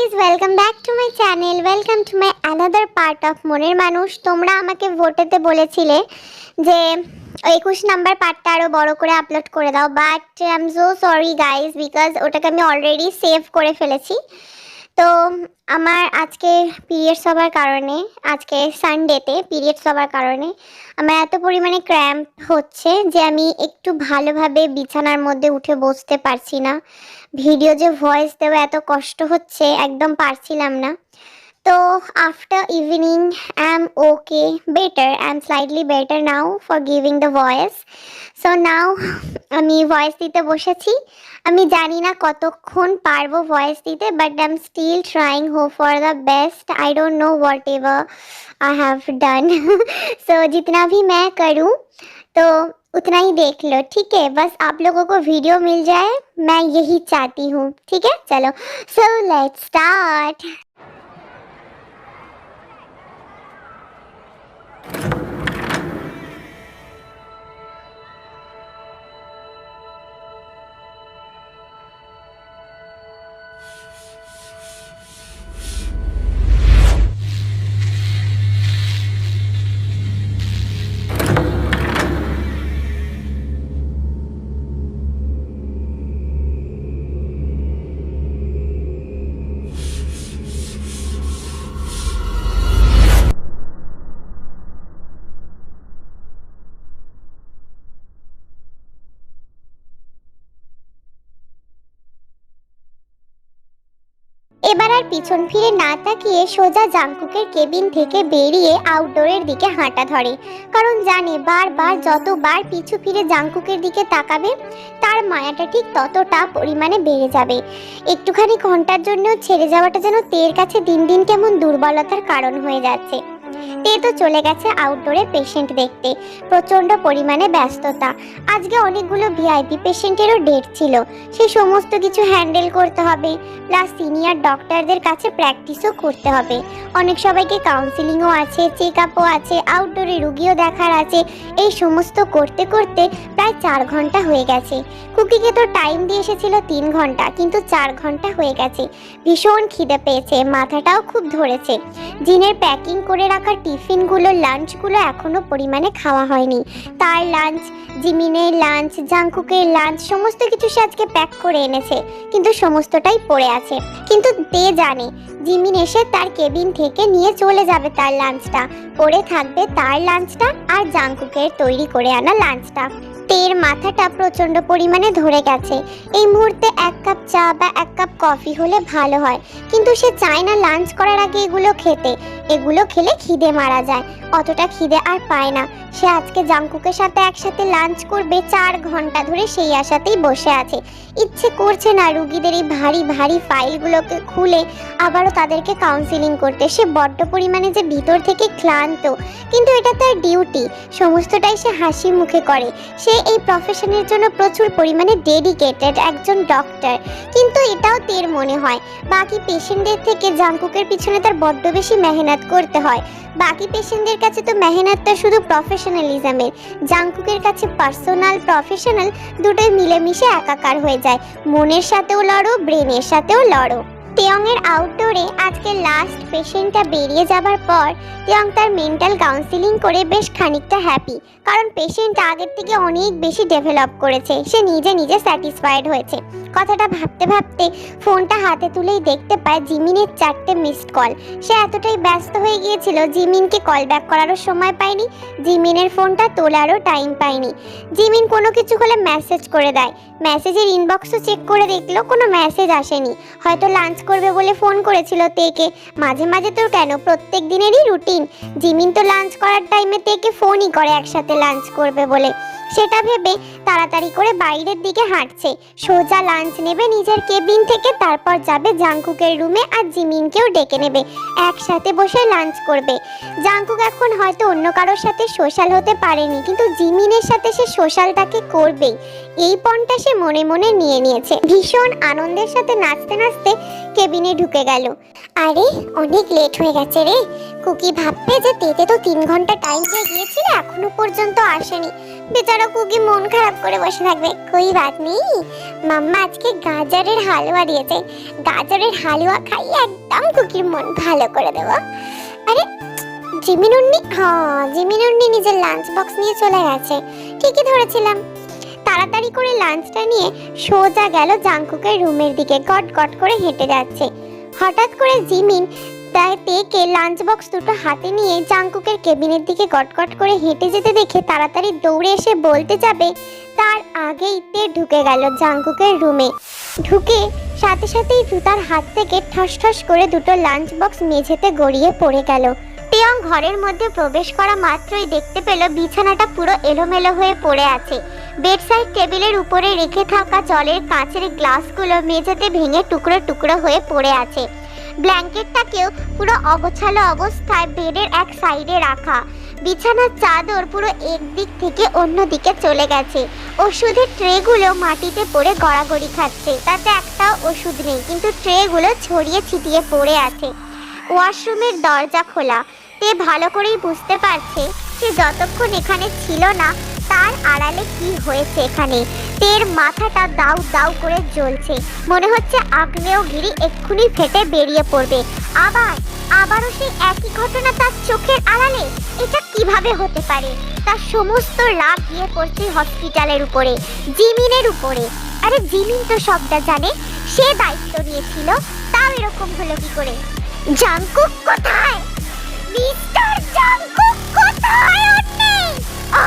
Guys, welcome back to my channel, welcome to my another part of মনের মানুষ। তোমরা আমাকে ভোটেতে বলেছিলে যে 21 নাম্বার পার্টটা আরও বড় করে আপলোড করে দাও, but I am so sorry guys, because ওটাকে আমি অলরেডি সেভ করে ফেলেছি। তো আমার আজকে পিরিয়ডস হওয়ার কারণে, আজকে সানডেতে পিরিয়ডস হওয়ার কারণে আমার এত পরিমাণে ক্র্যাম্প হচ্ছে যে আমি একটু ভালোভাবে বিছানার মধ্যে উঠে বসতে পারছি না। ভিডিও যে ভয়েস দেওয়া এত কষ্ট হচ্ছে, একদম পারছিলাম না। তো after evening I am okay, better, I am slightly better now for giving the voice. So now আমি ভয়েস দিতে বসেছি। আমি জানি না কতক্ষণ পারবো ভয়েস দিতে, but I am still trying, hope for the best. I don't know whatever I have done. So जितना भी मैं करूँ तो उतना ही देख लो, ठीक है? बस आप लोगों को वीडियो मिल जाए, मैं यही चाहती हूँ, ठीक है? चलो, सो लेट्स स्टार्ट। এবার আর পিছন ফিরে না তাকিয়ে সোজা জাংকুকের কেবিন থেকে বেরিয়ে আউটডোরের দিকে হাঁটা ধরে, কারণ জানে বারবার যতবার পিছু ফিরে জাংকুকের দিকে তাকাবে তার মায়াটা ঠিক ততটা পরিমাণে বেড়ে যাবে। একটুখানি ঘন্টার জন্য ছেড়ে যাওয়াটা যেন তের কাছে দিন দিন কেমন দুর্বলতার কারণ হয়ে যাচ্ছে। তে তো চলে গেছে আউটডোরে পেশেন্ট দেখতে, প্রচণ্ড পরিমাণে ব্যস্ততা। আজকে অনেকগুলো ভিআইপি পেশেন্টেরও ডেট ছিল, সেই সমস্ত কিছু হ্যান্ডেল করতে হবে, প্লাস সিনিয়র ডক্টরদের কাছে প্র্যাকটিসও করতে হবে। অনেক সবাইকে কাউন্সিলিংও আছে, চেক আপও আছে, আউটডোরে রুগীও দেখার আছে। এই সমস্ত করতে করতে প্রায় 4 ঘন্টা হয়ে গেছে। কুকিকে তো টাইম দিয়ে এসেছিল 3 ঘন্টা, কিন্তু 4 ঘন্টা হয়ে গেছে। ভীষণ খিদে পেয়েছে, মাথাটাও খুব ধরেছে। জিনের প্যাকিং করে রাখার টিফিনগুলো, লাঞ্চগুলো এখনো পরিমাণে খাওয়া হয়নি। তার লাঞ্চ, জিমিনের লাঞ্চ, জাংকুকের লাঞ্চ, সমস্ত কিছু সে আজকে প্যাক করে এনেছে, কিন্তু সমস্তটাই পড়ে আছে। কিন্তু তে জানে জিমিন এসে তার কেবিন থেকে নিয়ে চলে যাবে তার লাঞ্চটা, পড়ে থাকবে তার লাঞ্চটা আর জাংকুকের তৈরি করে আনা লাঞ্চটা। তের মাথাটা প্রচণ্ড পরিমাণে ধরে গেছে। এই মুহূর্তে 1 কাপ চা বা 1 কাপ কফি হলে ভালো হয়, কিন্তু সে চায় না লাঞ্চ করার আগে এগুলো খেতে। এগুলো খেলে খিদে মারা যায়, অতটা খিদে আর পায় না। সে আজকে জাংকুকের সাথে একসাথে লাঞ্চ করবে, 4 ঘন্টা ধরে সেই আশাতেই বসে আছে। ইচ্ছে করছে না রুগীদের এই ভারী ভারী ফাইলগুলোকে খুলে আবারও তাদেরকে কাউন্সিলিং করতে। সে বড্ড পরিমাণে যে ভিতর থেকে ক্লান্ত, কিন্তু এটা তার ডিউটি, সমস্তটাই সে হাসি মুখে করে। সে এই প্রফেশনের জন্য প্রচুর পরিমাণে ডেডিকেটেড একজন ডক্টর। কিন্তু এটাও তের মনে হয় বাকি পেশেন্টদের থেকে জাংকুকের পিছনে তার বড্ড বেশি মেহনত করতে হয়। বাকি পেশেন্টদের কাছে তো মেহনতটা শুধু প্রফেশনালিজমের, জাংকুকের কাছে পার্সোনাল প্রফেশনাল দুটোই মিলেমিশে একাকার হয়ে যায়। মনের সাথেও লড়ো, ব্রেনের সাথেও লড়ো। তেয়ংয়ের আউটডোরে আজকে লাস্ট পেশেন্টটা বেরিয়ে যাবার পর তেয়ং তার মেন্টাল কাউন্সিলিং করে বেশ খানিকটা হ্যাপি, কারণ পেশেন্ট আগের থেকে অনেক বেশি ডেভেলপ করেছে। সে নিজে নিজে স্যাটিসফাইড হয়েছে। কথাটা ভাবতে ভাবতে ফোনটা হাতে তুলেই দেখতে পায় জিমিনের 4টে মিসড কল। সে এতটাই ব্যস্ত হয়ে গিয়েছিল জিমিনকে কল ব্যাক করারও সময় পায়নি, জিমিনের ফোনটা তোলারও টাইম পায়নি। জিমিন কোনো কিছু হলে মেসেজ করে দেয়, মেসেজের ইনবক্সও চেক করে দেখলো কোনো মেসেজ আসেনি। হয়তো লাঞ্চ করবে বলে ফোন করেছিল তেকে। মাঝে মাঝে তো কেন, প্রত্যেক দিনেরই রুটিন। জিমিন তো লাঞ্চ করার টাইমে তেকে ফোনই করে একসাথে লাঞ্চ করবে বলে। সেটা ভেবে তাড়াতাড়ি করে বাইরের দিকে হাঁটছে। সোজা লাঞ্চ নেবে নিজের কেবিন থেকে, তারপর যাবে জাংকুকের রুমে আর জিমিনকেও ডেকে নেবে, একসাথে বসে লাঞ্চ করবে। জাংকুক এখন হয়তো অন্য কারোর সাথে সোশ্যাল হতে পারেনি, কিন্তু জিমিনের সাথে সে সোশ্যালটাকে করবেই, এই পণটা সে মনে মনে নিয়ে নিয়েছে। ভীষণ আনন্দের সাথে নাচতে নাচতে কেবিনে ঢুকে গেল। আরে অনেক লেট হয়ে গেছে রে, কুকি ভাববে যে তেতে তো 3 ঘন্টা টাইম হয়ে গিয়েছিল, এখনো পর্যন্ত আসেনি। বেচারা কুকি মন খারাপ করে বসে থাকবে। কই বাত নেই, মাম্মা আজকে গাজরের হালুয়া দিয়েছে, গাজরের হালুয়া খাই একদম কুকির মন ভালো করে দেবো। আরে জিমিনুন্নি, হ্যাঁ জিমিনুন্নি নিজের লাঞ্চ বক্স নিয়ে চলে গেছে, ঠিকই ধরেছিলাম। তাড়াতাড়ি করে লাঞ্চটা নিয়ে সোজা গেল জাংকুকের রুমের দিকে, গট গট করে হেঁটে যাচ্ছে। হঠাৎ করে জিমিন তেকে লাঞ্চ বক্স দুটো হাতে নিয়ে জাংকুকের কেবিনের দিকে গটগট করে হেঁটে যেতে দেখে তাড়াতাড়ি দৌড়ে এসে বলতে যাবে, তার আগেই তে ঢুকে গেল জাংকুকের রুমে। ঢুকে সাথে সাথেই তার হাত থেকে ঠস ঠস করে দুটো লাঞ্চ বক্স মেঝেতে গড়িয়ে পড়ে গেল। তেয়ং ঘরের মধ্যে প্রবেশ করা মাত্রই দেখতে পেল বিছানাটা পুরো এলোমেলো হয়ে পড়ে আছে। বেডসাইড টেবিলের উপরে রেখে থাকা জলের কাঁচের গ্লাসগুলো মেঝেতে ভেঙে টুকরো টুকরো হয়ে পড়ে আছে। ব্ল্যাঙ্কেটটাকেও পুরো অগোছালো অবস্থায় বেডের এক সাইডে রাখা। বিছানার চাদর পুরো একদিক থেকে অন্য দিকে চলে গেছে। ওষুধের ট্রেগুলো মাটিতে পড়ে গড়াগড়ি খাচ্ছে, তাতে একটাও ওষুধ নেই, কিন্তু ট্রেগুলো ছড়িয়ে ছিটিয়ে পড়ে আছে। ওয়াশরুমের দরজা খোলা। তে ভালো করেই বুঝতে পারছে সে যতক্ষণ এখানে ছিল না তার আড়ালে কি হয়েছে এখানে। তের মাথাটা দাউ দাউ করে জ্বলছে, মনে হচ্ছে আগ্নেয়গিরি এক্ষুনি ফেটে বেরিয়ে পড়বে। আবারও সেই একই ঘটনা তার চোখের আড়ালে। এটা কিভাবে হতে পারে? তার সমস্ত রাগ গিয়ে পড়ছে হসপিটালের উপরে, জিমিনের উপরে। আরে জিমিন তো সবটা জানে, সে দায়িত্ব নিয়েছিল, তাও এরকম হলো কি করে? জাংকুক কোথায়? মিস্টার জাংকুক কোথায়?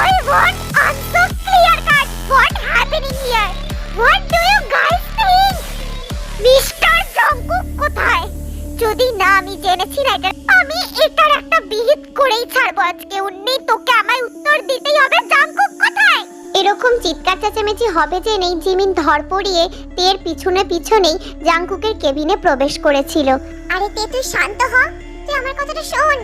I want answer clear cut. What happening here? What do you guys think? Mister Jungkook কোথায়? যদি না আমি জেনেছি না এটা, আমি এটার একটা বিহিত করেই ছাড়বো আজকে। উন্নি তোকে আমায় উত্তর দিতেই হবে, জাংকুক কোথায়? এরকম চিৎকার চেঁচামেচি হবে জেনেই জিমিন ধর পড়িয়ে তের পিছনেই জাংকুকের কেবিনে প্রবেশ করেছিল। আরে তে তুই শান্ত হ, তুই আমার কথাটা শোন।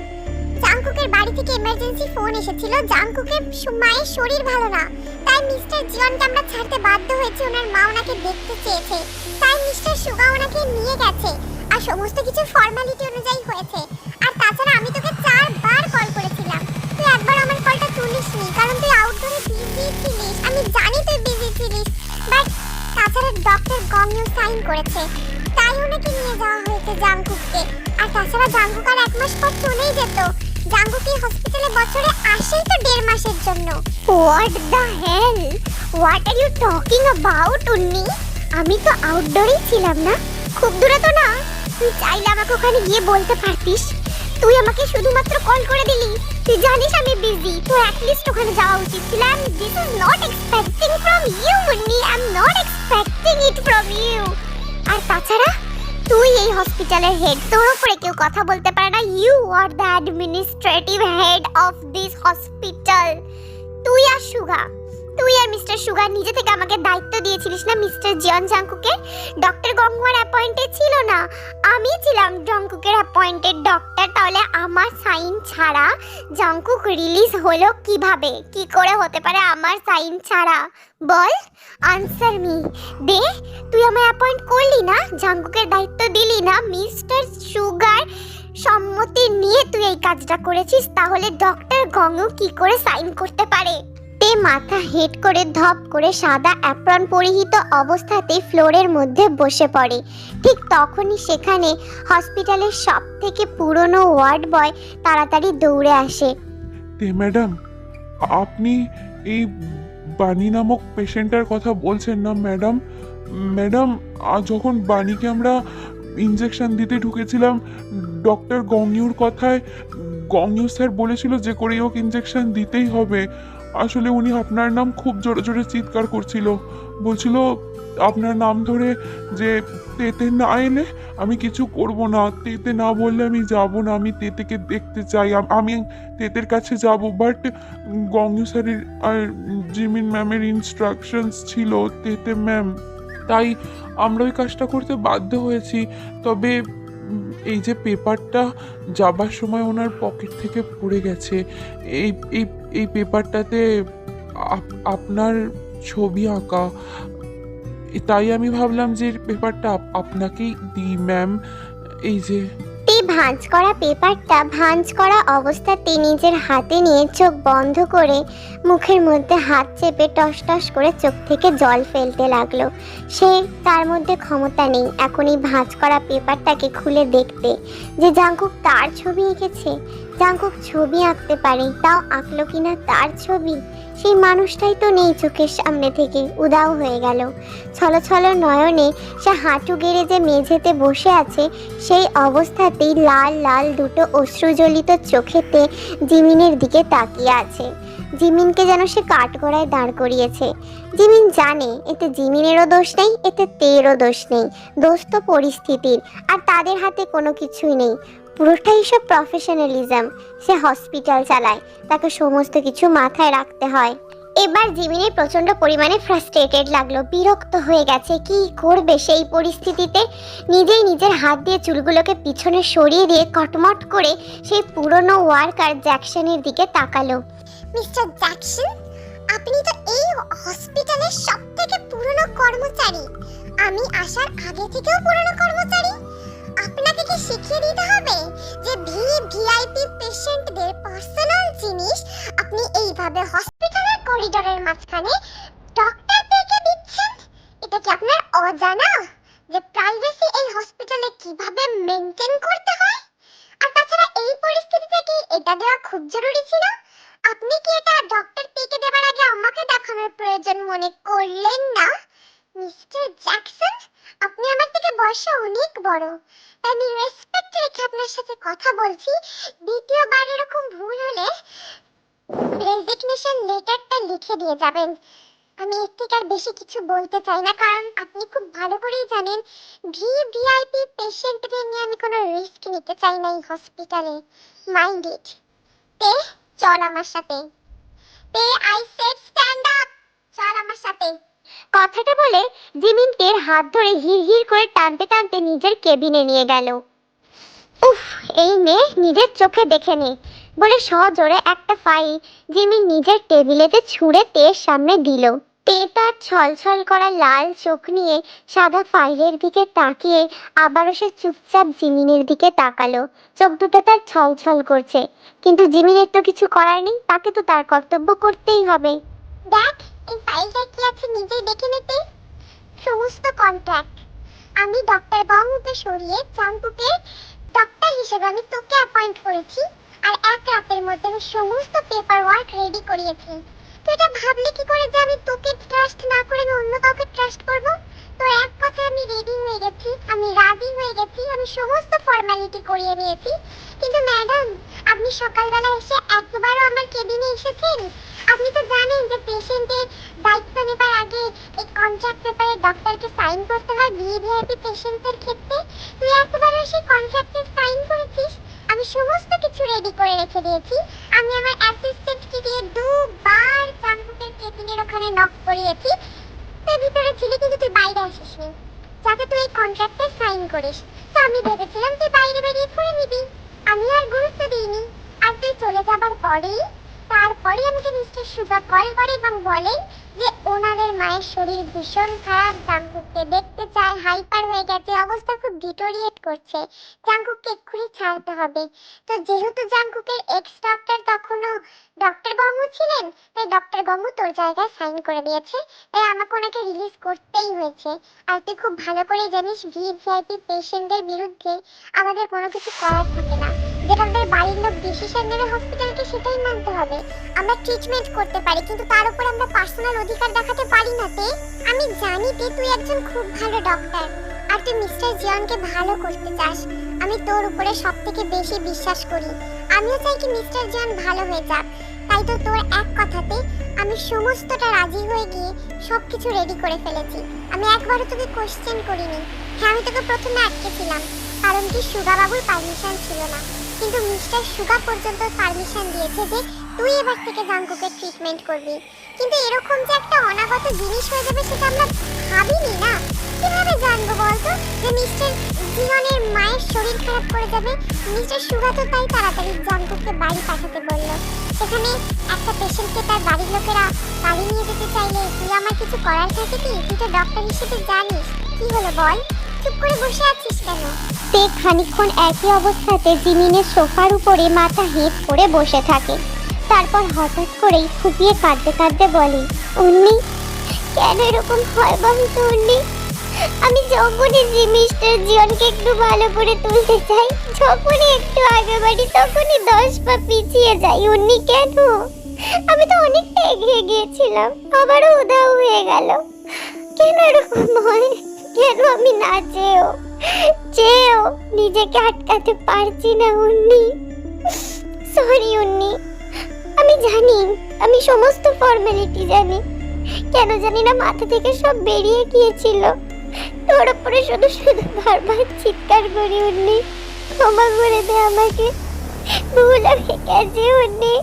জাংকুকের বাড়ি থেকে ইমার্জেন্সি ফোন এসেছিল, জাংকুকের মায়ের শরীর ভালো না, তাই মিস্টার জিয়নকে আমরা ছাড়তে বাধ্য হয়েছি। ওনার মা ওনাকে দেখতে চেয়েছে, তাই মিস্টার সুগা ওনাকে নিয়ে গেছে, আর সমস্ত কিছু ফর্মালিটি অনুযায়ী হয়েছে। আর তাছাড়া আমি তোকে 4 বার কল করেছিলাম, তুই একবার আমার কলটা তুলিসনি, কারণ তুই আউটডোরে বিজি ছিলিস। আমি জানি তুই বিজি ছিলিস, বাট তাছাড়া ডক্টর গংইউ সাইন করেছে, তাই ওনাকে নিয়ে যাওয়া হয়েছে জাংকুককে। আর তাছাড়া জাংকুক আর 1 মাস পর চলেই যেত। জাংকুক এই হসপিটালে বছরে আসেই তো 1.5 মাসের জন্য। What the hell, what are you talking about Unni? আমি তো আউটডোরেই ছিলাম না, খুব দূরে তো না। তুই চাইলে আমাকে ওখানে গিয়ে বলতে পারতিস, তুই আমাকে শুধুমাত্র কল করে দিলি। তুই জানিস আমি বিজি, তো অ্যাটলিস্ট ওখানে যাওয়া উচিত ছিল। I am this is not expecting from you Unni, I am not expecting it from you. আর তাছাড়া তুই এই হসপিটালের হেড, তোর উপরে কেউ কথা বলতে পারে না। You are the administrative head of this hospital. তুই আর মিস্টার সুগা নিজে থেকে আমাকে দায়িত্ব দিয়েছিলিস না মিস্টার জিয়ন জাংকুকের। ডক্টর গংওয়ার অ্যাপয়েন্টেড ছিল না, আমি ছিলাম জাংকুকের অ্যাপয়েন্টেড ডক্টর। তাহলে আমার সাইন ছাড়া জাংকুক রিলিজ হলো কিভাবে? কি করে হতে পারে আমার সাইন ছাড়া? বল, আনসার মি। দে, তুই আমায় অ্যাপয়েন্ট করলি না, জাংকুকের দায়িত্ব দিলি না, মিস্টার সুগার সম্মতি নিয়ে তুই এই কাজটা করেছিস, তাহলে ডক্টর গংউ কি করে সাইন করতে পারে? তে মাথা হেট করে ধপ করে সাদা অ্যাপ্রন পরিহিত অবস্থাতেই ফ্লোরের মধ্যে বসে পড়ে। ঠিক তখনই সেখানে হসপিটালের সবথেকে পুরনো ওয়ার্ড বয় তাড়াতাড়ি দৌড়ে আসে। তে ম্যাডাম, আপনি এই বানি নামক পেশেন্টটার কথা বলছেন না? ম্যাডাম যখন বানিকে আমরা ইনজেকশন দিতে ঢুকেছিলাম, ডক্টর গংইউর কথায় গংইউ স্যার বলেছিল যে করেই হোক ইনজেকশন দিতেই হবে। আসলে উনি আপনার নাম খুব জোরে জোরে চিৎকার করছিল, বলছিল আপনার নাম ধরে যে তেতে না এলে আমি কিছু করব না, তেতে না বললে আমি যাব না, আমি তেতেকে দেখতে চাই, আমি তেতের কাছে যাব। বাট গংইউ স্যারের আর জিমিন ম্যামের ইনস্ট্রাকশনস ছিল তেতে ম্যাম, তাই আমরা ওই কাজটা করতে বাধ্য হয়েছি। তবে এই যে পেপারটা যাবার সময় ওনার পকেট থেকে পড়ে গেছে, এই এই এই পেপারটাতে আপনার ছবি আঁকা, তাই আমি ভাবলাম যে পেপারটা আপনাকেই দিই ম্যাম। এই যে। তে ভাঁজ করা পেপারটা ভাঁজ করা অবস্থাতে নিজের হাতে নিয়ে চোখ বন্ধ করে মুখের মধ্যে হাত চেপে টস টস করে চোখ থেকে জল ফেলতে লাগলো। সে তার মধ্যে ক্ষমতা নেই এখন এই ভাঁজ করা পেপারটাকে খুলে দেখতে যে জাংকুক তার ছবি এঁকেছে। জাংকুক ছবি আঁকতে পারে, তাও আঁকলো কিনা তার ছবি? সেই মানুষটাই তো নেই চোখের সামনে থেকে, উধাও হয়ে গেল। ছলছল নয়নে সে হাঁটু গেড়ে যে মেঝেতে বসে আছে, সেই অবস্থাতেই লাল লাল দুটো অশ্রুজলিত চোখেতে জিমিনের দিকে তাকিয়ে আছে। জিমিনকে যেন সে কাঠগড়ায় দাঁড় করিয়েছে। জিমিন জানে এতে জিমিনেরও দোষ নেই, এতে তেরও দোষ নেই, দোষ তো পরিস্থিতির, আর তাদের হাতে কোনো কিছুই নেই। পুরোটাই সব প্রফেশনালিজম। সে হসপিটাল চালায়, তাকে সমস্ত কিছু মাথায় রাখতে হয়। এবার জিমিনের প্রচন্ড পরিমাণে ফ্রাস্ট্রেটেড লাগলো, বিরক্ত হয়ে গেছে। কি করবে সেই পরিস্থিতিতে? নিজেই নিজের হাত দিয়ে চুলগুলোকে পিছনে সরিয়ে দিয়ে কটমট করে সেই পুরনো ওয়ার্কার জ্যাকসনের দিকে তাকালো। মিস্টার জ্যাকসন, আপনি তো এই হসপিটালের সবথেকে পুরনো কর্মচারী। আমি আসার আগে থেকেও পুরনো কর্মচারী। আপনাকে কি শিখিয়ে দিতে হবে যে ভিআইপি পেশেন্টদের পার্সোনাল জিনিস আপনি এইভাবে হসপিটালের করিডোরের মাঝখানে ডক্টর থেকে দিচ্ছেন? এটা কি আপনার অজানা যে প্রাইভেসি এই হসপিটালে কিভাবে মেইনটেইন করতে হয়? আর তাছাড়া এই পরিস্থিতিতে কি এটা দেওয়া খুব জরুরি ছিল? আপনি কি এটা ডক্টর পেকে দেবার আগে আমাকে দেখানোর প্রয়োজন মনে করলেন না? মিস্টার জ্যাকসন, আপনি আমার থেকে বয়সে অনেক বড়, তাই আমি রেসপেক্ট রেখে আপনার সাথে কথা বলছি। দ্বিতীয়বার এরকম ভুল হলে রেজিগনেশন লেটারটা লিখে দিয়ে যাবেন। আমি এর থেকে আর বেশি কিছু বলতে চাই না, কারণ আপনি খুব ভালো করেই জানেন ভিআইপি পেশেন্টদের নিয়ে আমি কোনো রিস্ক নিতে চাই না এই হসপিটালে। Mind it. তে চল আমার সাথে। তে আই সেড স্ট্যান্ড আপ, চল আমার সাথে। কথাটা বলে জিমিন তের হাত ধরে হির হির করে টানতে টানতে নিজের কেবিনে নিয়ে গেল। উফ, এই নে নিজের চোখে দেখে নে বলে সজোরে একটা ফাইল জিমিন নিজের টেবিলেতে ছুঁড়ে তের সামনে দিল। তে তার ছলছল করা লাল চোখ নিয়ে সাদা ফাইলের দিকে তাকিয়ে আবারও সে চুপচাপ জিমিনের দিকে তাকালো। চোখ দুটো তার ছলছল করছে, কিন্তু জিমিনের তো কিছু করার নেই, তাকে তো তার কর্তব্য করতেই হবে। দেখ এই ফাইলটা কি আছে নিজেই দেখে নিতে। সমস্ত কন্ট্রাক্ট আমি ডক্টর বাহুকে সরিয়ে জাংকুকের ডক্টর হিসেবে আমি তোকে অ্যাপয়েন্ট করেছি, আর এক রাতের মধ্যে আমি সমস্ত পেপার ওয়ার্ক রেডি করিয়েছি। তো এটা ভাবলে কি করে যে আমি তোকে ট্রাস্ট না করে আমি অন্য কাউকে ট্রাস্ট করব? তো এক কথায় আমি রেডি হয়ে গেছি, আমি রাজি হয়ে গেছি, আমি সমস্ত ফর্মালিটি করিয়ে নিয়েছি। কিন্তু ম্যাডাম, আপনি সকালবেলা এসে একবারও আমার কেবিনে এসেছেন? আপনি তো জানেন যে পেশেন্টের দায়িত্ব নেবার আগে এই কন্ট্রাক্ট পেপারে ডক্টরকে সাইন করতে হয় ভিআইপি পেশেন্টের ক্ষেত্রে। তুই একবারও সেই কন্ট্রাক্টে সাইন করেছিস? আমি সমস্ত কিছু রেডি করে রেখে দিয়েছি। আমি আমার অ্যাসিস্ট্যান্টকে দিয়ে দুবার জাংকুকের কেবিনের ওখানে নক করিয়েছি। তুই ভিতরে ছিলি কিন্তু তুই বাইরে আসিসনি, যাতে তুই এই কন্ট্রাক্টে সাইন করিস। তো আমি ভেবেছিলাম তুই বাইরে বেরিয়ে করে নিবি, আমি আর গুরুত্ব দিইনি। আর তুই চলে যাবার পরেই তারপরে আমাকে মিস্টার সুগা কল করে এবং বলে যে ওনাদের মায়ের শরীর ভীষণ খারাপ, জাংকুককে দেখতে চায়, হাইপার হয়ে গেছে, অবস্থা খুব ডিটোরিয়েট করছে, জাংকুককে এক্ষুনি ছাড়তে হবে। তো যেহেতু জাংকুকের এক্স ডক্টর তখনও ডক্টর গঙ্গু ছিলেন, তাই ডক্টর গঙ্গু তোর জায়গায় সাইন করে দিয়েছে, তাই আমাকে ওনাকে রিলিজ করতেই হয়েছে। আর তুই খুব ভালো করে জানিস ভিআইপি পেশেন্টদের বিরুদ্ধে আমাদের কোনো কিছু করার থাকে না। যেটা আমাদের বাড়ির লোক ডিসিশন নেবে হসপিটালকে সেটাই মানতে হবে। আমরা ট্রিটমেন্ট করতে পারি, কিন্তু তার উপর আমরা পার্সোনাল অধিকার দেখাতে পারি না। তে আমি জানি তে তুই একজন খুব ভালো ডক্টর, আর তুই মিস্টার জিয়নকে ভালো করতে চাস। আমি তোর উপরে সবথেকে বেশি বিশ্বাস করি। আমিও চাই কি মিস্টার জিয়ন ভালো হয়ে যাক। তাই তো তোর এক কথাতে আমি সমস্তটা রাজি হয়ে গিয়ে সবকিছু রেডি করে ফেলেছি। আমি একবারও তোকে কোশ্চেন করিনি। হ্যাঁ, আমি তোকে প্রথমে আটকেছিলাম, কারণ কি সুগা বাবুর পারমিশন ছিল না, কিন্তু মিস্টার সুগা পর্যন্ত পারমিশন দিয়েছে যে তুই এবার থেকে জাংকুকের ট্রিটমেন্ট করবি। কিন্তু এরকম যে একটা অনাগত জিনিস হয়ে যাবে সেটা আমরা ভাবিনি না। কিভাবে জানবো বলতো যে মিস্টার জিয়নের মায়ের শরীর খারাপ করে যাবে? মিস্টার সুগা তো তাই তাড়াতাড়ি জাংকুককে বাড়ি পাঠাতে বললো। সেখানে একটা পেশেন্টকে তার বাড়ির লোকেরা বাড়ি নিয়ে যেতে চাইলে তুই আমার কিছু করার থাকে কি? তুই তো ডক্টর হিসেবে জানিস। কি হলো বল, চুপ করে বসে আছিস কেন? তে খানিকক্ষণ একই অবস্থাতে জিমিনের সোফার উপরে মাথা হেঁট করে বসে থাকে। তারপর হঠাৎ করেই ফুপিয়ে কাঁদতে কাঁদতে বলে, উন্নি কেন এরকম হয় বল তো উন্নি? আমি যখনই যে মিস্টার জিয়নকে একটু ভালো করে তুলতে চাই, যখনই একটু আগে বাড়ি, তখনই 10 পা পিছিয়ে যাই। উন্নি কেন? আমি তো অনেকটা এগিয়ে গিয়েছিলাম, আবারও উধাও হয়ে গেল। কেন এরকম হয়? কেন আমি না চেয়েও নিজেকে আটকাতে পারছি না উন্নি? সরি উন্নি, আমি জানি, আমি সমস্ত ফর্মালিটি জানি, কেন জানি না মাথা থেকে সব বেরিয়ে গিয়েছিল। তোর উপরে শুধু শুধু বারবার চিৎকার করি উন্নি, ক্ষমা করে দে আমাকে, ভুল আমি গেছে উন্নি।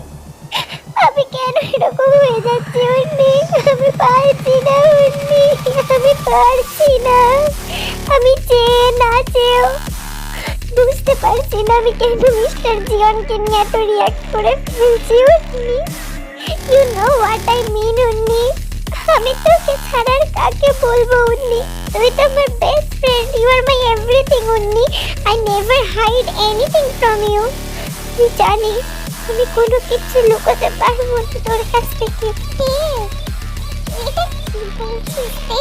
আমি কেন এরকম হয়ে যাচ্ছি উন্নি? আমি পারছি না উন্নি, আমি পারছি না। আমি চেয়ে না চেয়েও বুঝতে পারছি না আমি কেন মিস্টার জিয়নকে নিয়ে এত রিয়াক্ট করে ফেলছি Unni. You know what I mean Unni. আমি তোকে ছাড়া আর কাকে বলবো উন্নি? তুই তো আমার best friend, you are my everything উন্নি। I never hide anything from you. তুই জানিস আমি কোনো কিছু লুকোতে পারবো না তোর কাছ থেকে। এটা কি বলছিস রে?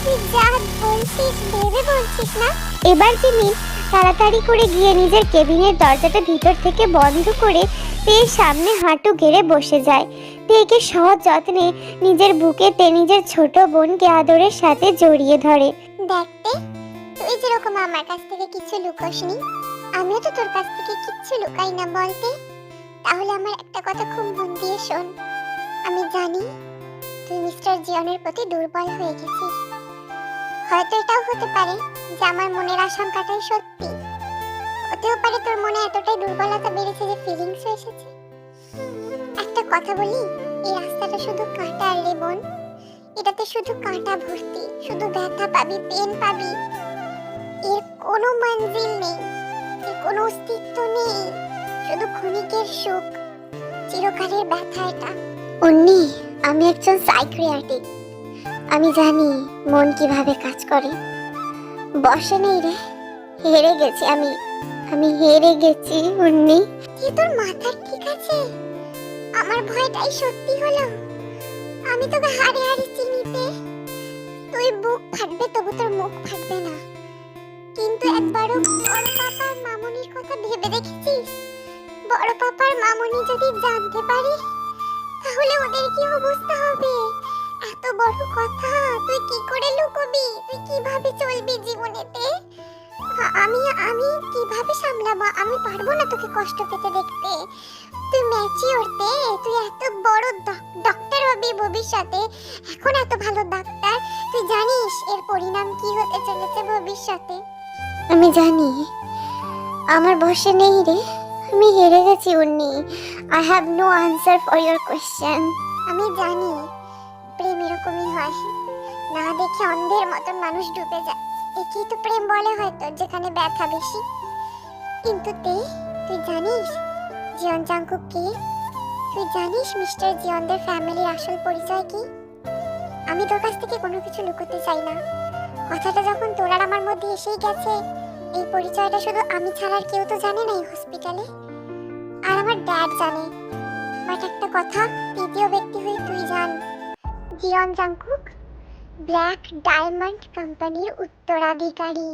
তুই যা বলছিস ভেবে বলছিস না? এবার জিমিন তাড়াতাড়ি করে গিয়ে নিজের কেবিনের দরজাটা ভিতর থেকে বন্ধ করে তের সামনে হাঁটু গেড়ে বসে যায়। তেকে সহজ যত্নে নিজের বুকেতে নিজের ছোট বোনকে আদরের সাথে জড়িয়ে ধরে। দেখতে তুই যেরকম আমার কাছ থেকে কিছু লুকোসনি, আমিও তো তোর কাছ থেকে কিচ্ছু লুকাই না বলতে। তাহলে আমার একটা কথা খুব মন দিয়ে শোন। আমি জানি তুই মিস্টার জিয়নের প্রতি দুর্বল হয়ে গেছিস। হয়তো এটাও হতে পারে যে আমার মনের আশঙ্কাটাই সত্যি। হতেও পারে তোর মনে এতটাই দুর্বলতা বেড়েছে যে ফিলিংস এসেছে। একটা কথা বলি, এই রাস্তাটা শুধু কাঁটা রে বোন, এটাতে শুধু কাঁটা ভর্তি, শুধু ব্যথা পাবি, পেন পাবি। এর কোনো মঞ্জিল নেই, এর কোনো অস্তিত্ব নেই, শুধু ক্ষণিকের সুখ, চিরকালের ব্যথা এটা। উন্নি, আমি একজন সাইকিয়াট্রিস্ট, আমি জানি মন কিভাবে কাজ করে। বসে নেই রে, হেরে গেছি আমি হেরে গেছি উন্নি। তুই তোর মাথার ঠিক আছে? আমার ভয়টাই সত্যি হলো। আমি তোকে হারে হারে চিনিতে। তুই বুক ফাটবে তবু তোর মুখ ফাটবে না। কিন্তু একবারও বড় পাপার মামুনির কথা ভেবে দেখেছিস? বড় পাপার মামুনি যদি জানতে পারে তাহলে ওদের কি অবস্থা হবে? এত বড় কথা তুই কি করে লুকোবি? তুই কিভাবে চলবি জীবনেতে? আমি আমি কিভাবে সামলাবো? আমি পারবো না তোকে কষ্ট পেতে দেখতে। তুই ম্যাচিওর তে, তুই এত বড় ডক্টর হবি ভবিষ্যতে, এখন এত ভালো ডাক্তার। তুই জানিস এর পরিণাম কি হতে চলেছে ভবিষ্যতে? আমি জানি, আমার বসে নেই রে, আমি হেরে গেছি Unni. I have no answer for your question. আমি জানি প্রেম এরকমই হয়, না দেখে অন্ধের মতন মানুষ ডুবে যায়। একেই তো প্রেম বলে হয়তো, যেখানে ব্যথা বেশি। কিন্তু তুই জানিস জিয়ন জাংকুক কে? তুই জানিস মিস্টার জিয়নদের ফ্যামিলির আসল পরিচয় কি? আমি তোর কাছ থেকে কোনো কিছু লুকোতে চাই না। কথাটা যখন তোর আর আমার মধ্যে এসেই গেছে, এই পরিচয়টা শুধু আমি ছাড়া আর কেউ তো জানে না এই হসপিটালে। আর আমার ড্যাড জানে। বাট একটা কথা তৃতীয় ব্যক্তি হয়ে তুই জান, জিয়ন জাংকুক ব্ল্যাক ডায়মন্ড কোম্পানির উত্তরাধিকারী।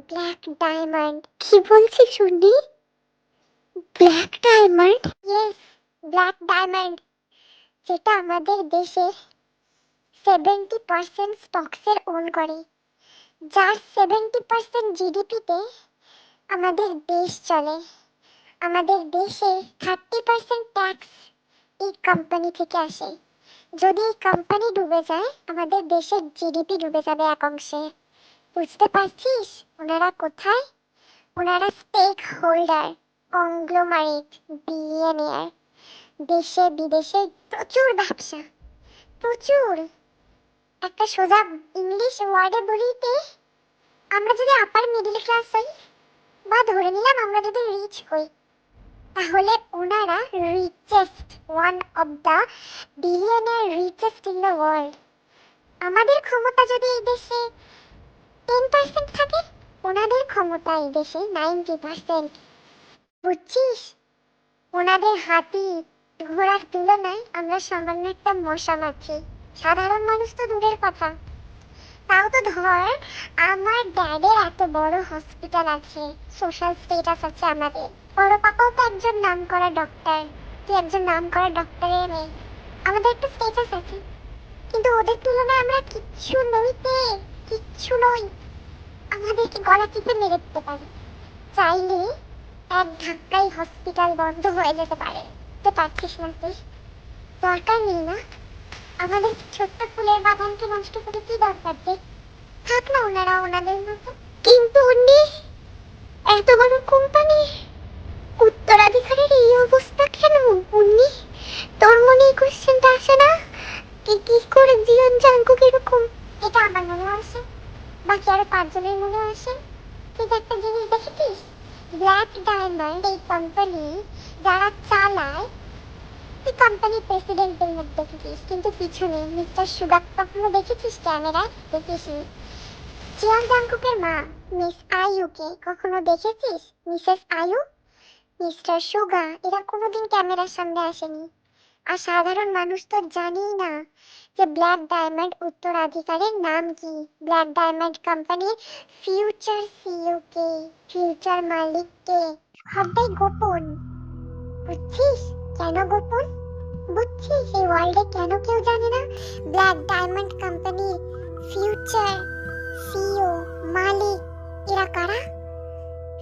Black diamond? কি বলছিস শুনি? Black diamond? Yes, black diamond, যেটা আমাদের দেশের 70% স্টকসের ওন করে, যার 70% জিডিপিতে আমাদের দেশ চলে। আমাদের দেশে 30% ট্যাক্স এই কোম্পানি থেকে আসে। যদি এই কোম্পানি ডুবে যায়, আমাদের দেশের জিডিপি ডুবে যাবে এক অংশে। বুঝতে পারছিস ওনারা কোথায়? ওনারা স্টেক হোল্ডার, কংগ্লোমারেট, বিলিয়নিয়ার। দেশে বিদেশে প্রচুর ব্যবসা, প্রচুর। একটা সোজা ইংলিশ ওয়ার্ডে বলিতে, আমরা যদি আপার মিডল ক্লাস হই, বা ধরে নিলাম আমরা যদি রিচ হই, তাহলে ওনারা richest, one of the billionaire richest in the world. আমাদের ক্ষমতা যদি এই দেশে 10% থাকে, ওনাদের ক্ষমতা এই দেশে 90%, বুঝছিস? ওনাদের হাতি ঘোড়ার তুলনায় আমরা সামান্য একটা মশা মাছি। সাধারণ মানুষ তো দূরের কথা। তাও তো ধর, আমার ড্যাডের এত বড় হসপিটাল আছে, সোশ্যাল স্টেটাস আছে আমাদের। বড় পাপাও তো একজন নামকরা ডক্টর, তুই একজন নামকরা ডক্টরের মেয়ে। আমাদের একটা স্টেটাস আছে, কিন্তু ওদের তুলনায় আমরা কিচ্ছু নই তে, কিচ্ছু নই। আমাদেরকে গলা টিপে মেরে দিতে পারে, চাইলে এক ধাক্কায় হসপিটাল বন্ধ হয়ে যেতে পারে। তো পারছিস না তুই? দরকার নেই না, আমাদের ছোট্ট ফুলের বাগানকে নষ্ট করে কি দরকার যে? থাক না ওনারা ওনাদের মতো। কিন্তু উনি এত বড় কোম্পানি, উত্তরাধিকারের এই অবস্থা কেন? উনি, তোর মনে এই কোশ্চেনটা আসে না? কি করে জীবন জাঙ্কুক এরকম? এটা আমার মনে আসে, বাকি আরো 5 জনের মনে আসে। তুই একটা জিনিস দেখেছিস, ব্ল্যাক ডায়মন্ড এই কোম্পানি যারা চালায়, তুই কোম্পানির প্রেসিডেন্টের মুখ দেখেছিস, কিন্তু পিছনে মিস্টার সুগার কখনো দেখেছিস ক্যামেরায়? দেখিসনি। জিয়ন জাংকুকের মা মিস আইয়ুকে কখনো দেখেছিস? মিসেস আইয়ু, মিস্টার সুগা, এরা কোনোদিন ক্যামেরার সামনে আসেনি। আর সাধারণ মানুষ তো জানেই না যে ব্ল্যাক ডায়মন্ড উত্তরাধিকারের নাম কি। ব্ল্যাক ডায়মন্ড কোম্পানির ফিউচার সিইও কে, ফিউচার মালিক কে, সবটাই গোপন। বুঝছিস কেন গোপন? বুঝছিস এই ওয়ার্ল্ডে কেন কেউ জানে না ব্ল্যাক ডায়মন্ড কোম্পানির ফিউচার সিইও মালিক এরা কারা?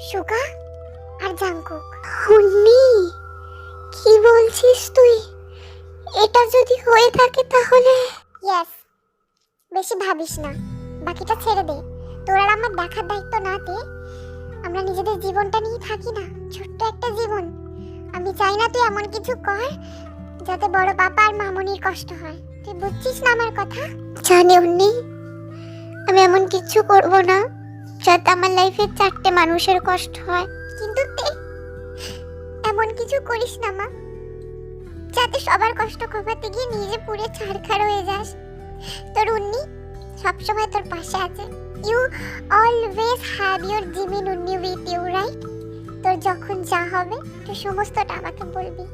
সুগা আর জাংকুক। হুন্নি, কি বলছিস তুই? এটা যদি হয়ে থাকে তাহলে? ইয়েস, বেশি ভাবিস না, বাকিটা ছেড়ে দে। তোর আর আমার দেখার দায়িত্ব না দে। আমরা নিজেদের জীবনটা নিয়ে থাকি না, ছোট্ট একটা জীবন। আমি চাই না তুই এমন কিছু কর যাতে বড় পাপা আর মামনির কষ্ট হয়। তুই বুঝছিস না আমার কথা? জানি উন্নি, আমি এমন কিছু করব না যাতে আমার লাইফে 4টে মানুষের কষ্ট হয়। কিন্তু তুই এমন কিছু করিস না মা, যাতে সবার কষ্ট কমাতে গিয়ে নিজে পুড়ে ছারখার হয়ে যাস। তোর উন্নি সবসময় তোর পাশে আছে। You always have your Jimin উন্নি উইথ ইউ, রাইট? তোর যখন যা হবে তুই সমস্তটা আমাকে বলবি।